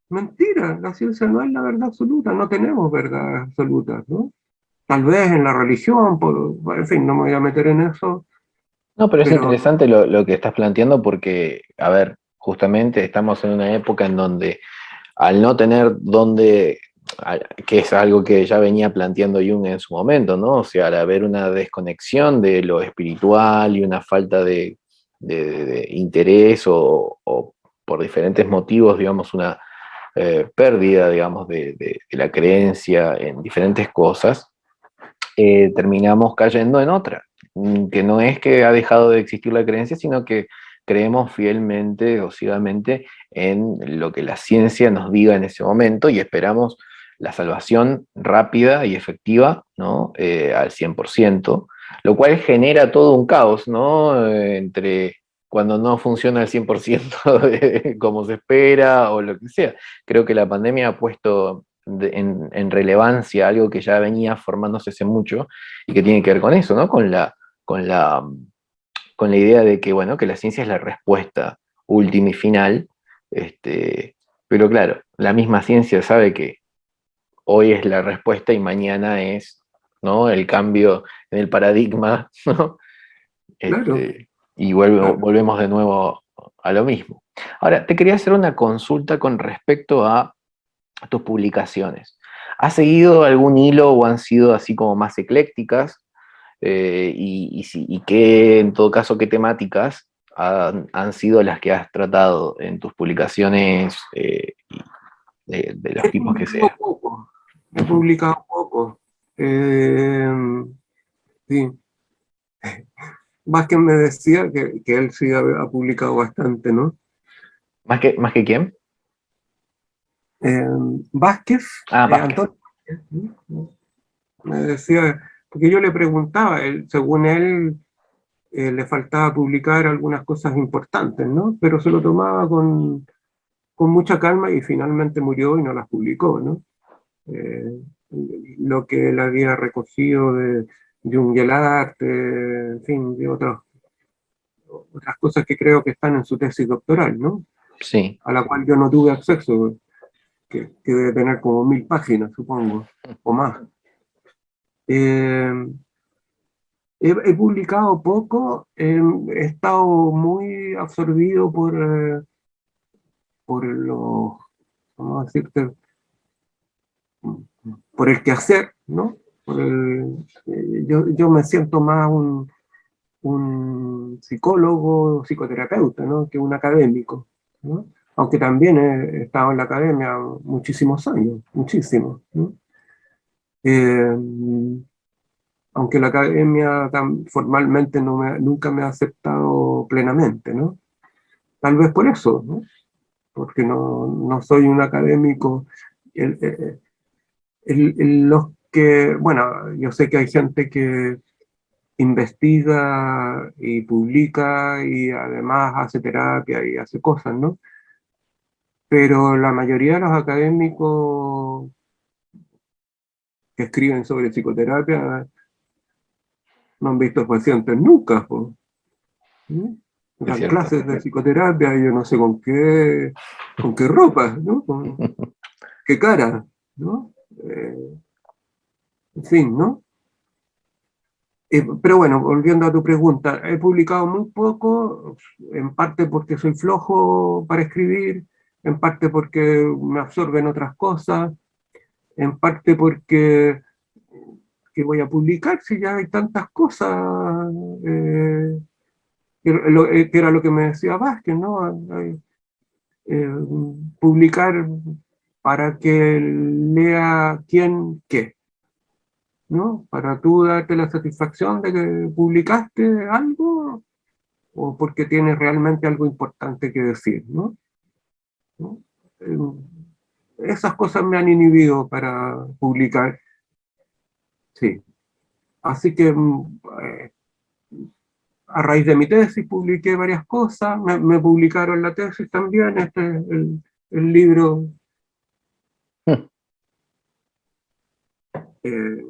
Mentira, la ciencia no es la verdad absoluta, no tenemos verdad absoluta, ¿no? Tal vez en la religión, en fin, no me voy a meter en eso, No, pero es pero interesante lo que estás planteando porque, a ver, justamente estamos en una época en donde al no tener dónde, que es algo que ya venía planteando Jung en su momento, ¿no? O sea, al haber una desconexión de lo espiritual y una falta de interés o por diferentes motivos, digamos, una pérdida, digamos, de la creencia en diferentes cosas, terminamos cayendo en otra, que no es que ha dejado de existir la creencia, sino que creemos fielmente o ciegamente en lo que la ciencia nos diga en ese momento y esperamos la salvación rápida y efectiva, ¿no? Al 100%, lo cual genera todo un caos, ¿no? Entre cuando no funciona al 100% como se espera o lo que sea. Creo que la pandemia ha puesto en relevancia algo que ya venía formándose hace mucho y que tiene que ver con eso, ¿no? Con la, con la idea de que, bueno, que la ciencia es la respuesta última y final, pero claro, la misma ciencia sabe que hoy es la respuesta y mañana es, ¿no? El cambio en el paradigma, ¿no? claro, Este, Y Claro. volvemos de nuevo a lo mismo. Ahora, te quería hacer una consulta con respecto a tus publicaciones. ¿Has seguido algún hilo o han sido así como más eclécticas? Y qué, en todo caso, qué temáticas han sido las que has tratado en tus publicaciones, de los He tipos que publicado sean. poco, he Ujú. publicado poco. Eh, sí, Vázquez me decía que él sí ha publicado bastante, ¿no? Más que quién? Eh, Vázquez, Ah, Vázquez. Antonio, ¿no? Me decía, porque yo le preguntaba, según él, le faltaba publicar algunas cosas importantes, ¿no? Pero se lo tomaba con mucha calma y finalmente murió y no las publicó, ¿no? Eh, lo que él había recogido de un Gelarte, en fin, de otras cosas que creo que están en su tesis doctoral, ¿no? Sí, A la cual yo no tuve acceso, que debe tener como 1000 páginas, supongo, o más. Eh, he publicado poco, he estado muy absorbido por los, ¿cómo decirte? Por el quehacer, ¿no? Yo me siento más un psicólogo, psicoterapeuta, ¿no? Que un académico, ¿no? Aunque también he estado en la academia muchísimos años, muchísimos, ¿no? Eh, Aunque la academia formalmente nunca me ha aceptado plenamente, ¿no? Tal vez por eso, ¿no? Porque no soy un académico. El- el- los que, bueno, yo sé que hay gente que investiga y publica y además hace terapia y hace cosas, ¿no? Pero la mayoría de los académicos que escriben sobre psicoterapia no han visto pacientes nunca, po, ¿no? es Dan cierto. clases de psicoterapia y yo no sé con qué ropa, ¿no? Con qué cara, ¿no? En fin, ¿no? Pero bueno, volviendo a tu pregunta, he publicado muy poco, en parte porque soy flojo para escribir, en parte porque me absorben otras cosas, en parte porque que voy a publicar si ya hay tantas cosas, que era lo que me decía Vázquez, ¿no? Eh, Publicar para que lea quién qué, ¿no? Para tú darte la satisfacción de que publicaste algo o porque tienes realmente algo importante que decir, ¿no? ¿No? Eh, Esas cosas me han inhibido para publicar, sí. Así que a raíz de mi tesis publiqué varias cosas, me publicaron la tesis también, el libro, eh,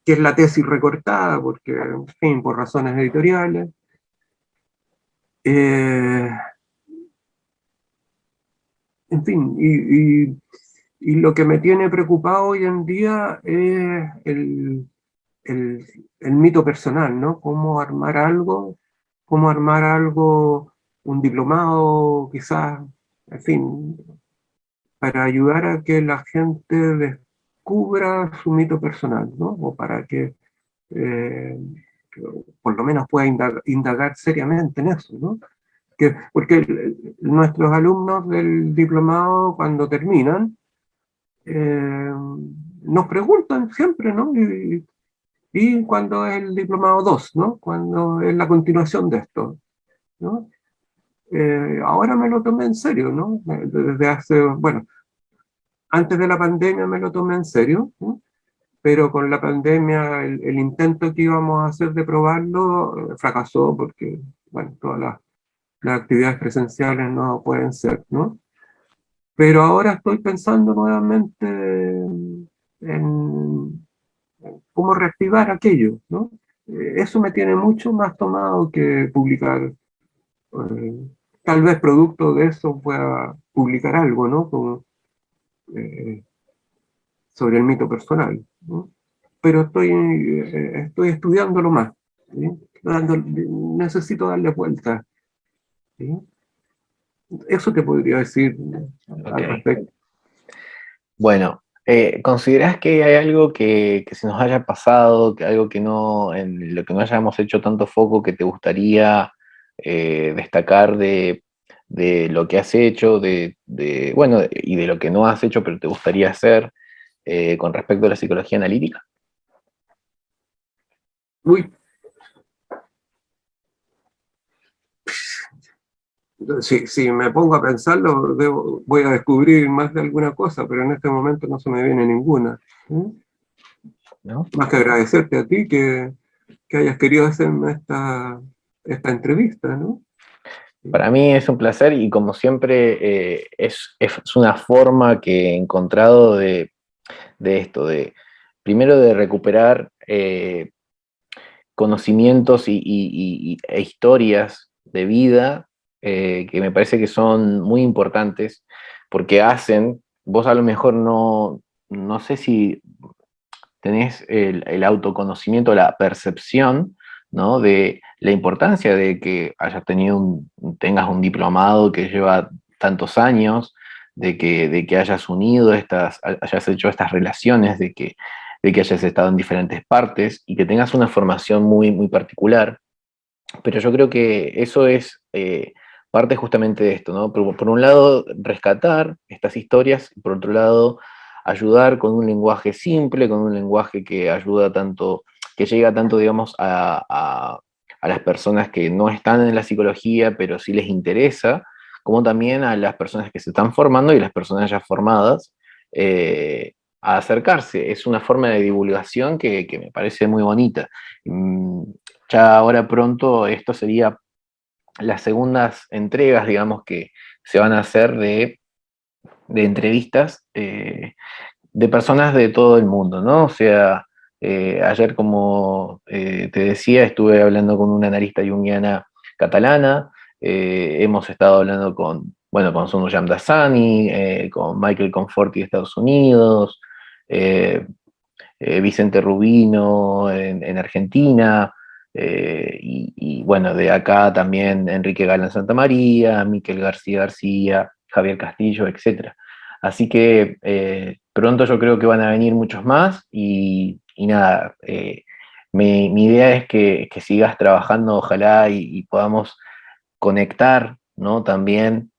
que es la tesis recortada, porque, en fin, por razones editoriales. Eh, en fin, y lo que me tiene preocupado hoy en día es el, el mito personal, ¿no? Cómo armar algo, un diplomado, quizás, en fin, para ayudar a que la gente descubra su mito personal, ¿no? O para eh, que por lo menos pueda indagar seriamente en eso, ¿no? Porque nuestros alumnos del diplomado, cuando terminan, eh, nos preguntan siempre, ¿no? Y cuando es el diplomado 2, ¿no? Cuando es la continuación de esto, ¿no? Ahora me lo tomé en serio, ¿no? Desde hace, bueno, antes de la pandemia me lo tomé en serio, ¿no? Pero con la pandemia el intento que íbamos a hacer de probarlo fracasó porque, bueno, todas las actividades presenciales no pueden ser, ¿no? Pero ahora estoy pensando nuevamente en cómo reactivar aquello, ¿no? Eso me tiene mucho más tomado que publicar. eh, Tal vez producto de eso pueda publicar algo, ¿no? Como, eh, sobre el mito personal, ¿no? Pero estoy estudiándolo más. ¿sí? Necesito darle vuelta, ¿sí? Eso te podría decir al Ok. respecto. Bueno, ¿considerás que hay algo que se nos haya pasado, que algo que no, en lo que no hayamos hecho tanto foco, que te gustaría destacar de lo que has hecho, bueno, y de lo que no has hecho, pero te gustaría hacer con respecto a la psicología analítica? Uy, si me pongo a pensarlo, voy a descubrir más de alguna cosa, pero en este momento no se me viene ninguna. ¿Sí? ¿No? Más que agradecerte a ti que hayas querido hacerme esta entrevista, ¿no? Para mí es un placer y como siempre es una forma que he encontrado de esto, primero de recuperar conocimientos e historias de vida que me parece que son muy importantes porque vos a lo mejor no sé si tenés el autoconocimiento, la percepción, ¿no? De la importancia de que tengas un diplomado que lleva tantos años, de que hayas unido hayas hecho estas relaciones, de que hayas estado en diferentes partes y que tengas una formación muy, muy particular. Pero yo creo que eso es parte justamente de esto, ¿no? Por un lado, rescatar estas historias, y por otro lado, ayudar con un lenguaje simple, con un lenguaje que ayuda tanto, que llega tanto, digamos, a las personas que no están en la psicología, pero sí les interesa, como también a las personas que se están formando y las personas ya formadas, a acercarse. Es una forma de divulgación que me parece muy bonita. Mm, Ya ahora pronto esto sería las segundas entregas, digamos, que se van a hacer de entrevistas de personas de todo el mundo, ¿no? O sea, ayer, como te decía, estuve hablando con una analista junguiana catalana, hemos estado hablando bueno, con Sonu Yamdasani, con Michael Conforti de Estados Unidos, eh, Vicente Rubino en Argentina, bueno, de acá también Enrique Galán Santamaría, Miquel García García, Javier Castillo, etc. Así que pronto yo creo que van a venir muchos más y nada, mi idea es que sigas trabajando, ojalá, y podamos conectar, ¿no? También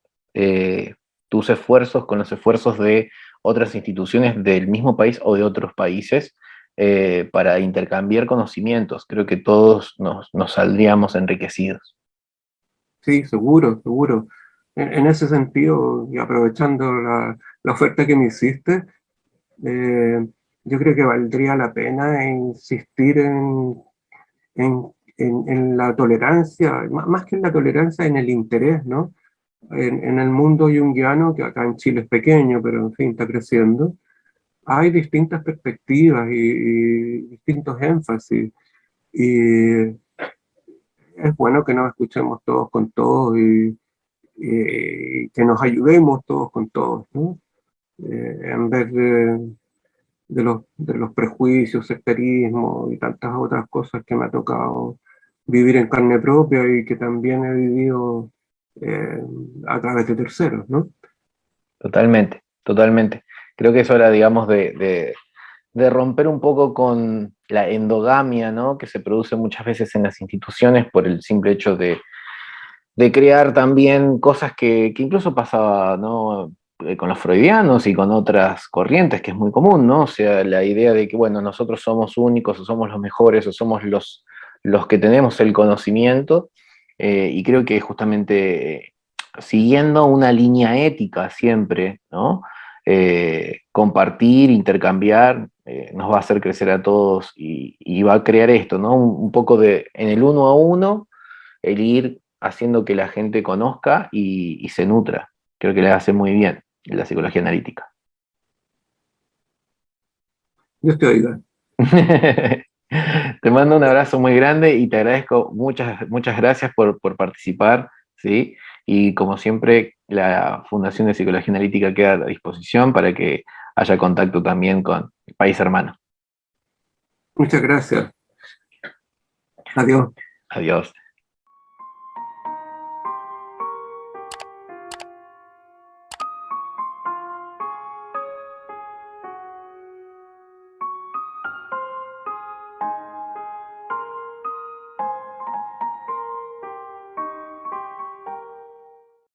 tus esfuerzos con los esfuerzos de otras instituciones del mismo país o de otros países para intercambiar conocimientos. Creo que todos nos saldríamos enriquecidos. Sí, seguro, seguro. En ese sentido, y aprovechando la oferta que me hiciste, eh, yo creo que valdría la pena insistir en, en la tolerancia, más que en la tolerancia, en el interés, ¿no? En el mundo junguiano, que acá en Chile es pequeño, pero en fin, está creciendo, hay distintas perspectivas y distintos énfasis. Y es bueno que nos escuchemos todos con todos y que nos ayudemos todos con todos, ¿no? En vez de los prejuicios, sectarismo y tantas otras cosas que me ha tocado vivir en carne propia y que también he vivido eh, a través de terceros, ¿no? Totalmente, totalmente. Creo que es hora, digamos, de romper un poco con la endogamia, ¿no? Que se produce muchas veces en las instituciones por el simple hecho de crear también cosas que incluso pasaba, ¿no? Con los freudianos y con otras corrientes, que es muy común, ¿no? O sea, la idea de que, bueno, nosotros somos únicos o somos los mejores o somos los que tenemos el conocimiento, y creo que justamente siguiendo una línea ética siempre, ¿no? Compartir, intercambiar, nos va a hacer crecer a todos y va a crear esto, ¿no? Un poco en el uno a uno, el ir haciendo que la gente conozca y se nutra. Creo que le hace muy bien la psicología analítica. Dios te oiga. Te mando un abrazo muy grande y te agradezco muchas, muchas gracias por participar, ¿sí? Y como siempre, la Fundación de Psicología Analítica queda a disposición para que haya contacto también con el país hermano. Muchas gracias. Adiós. Adiós.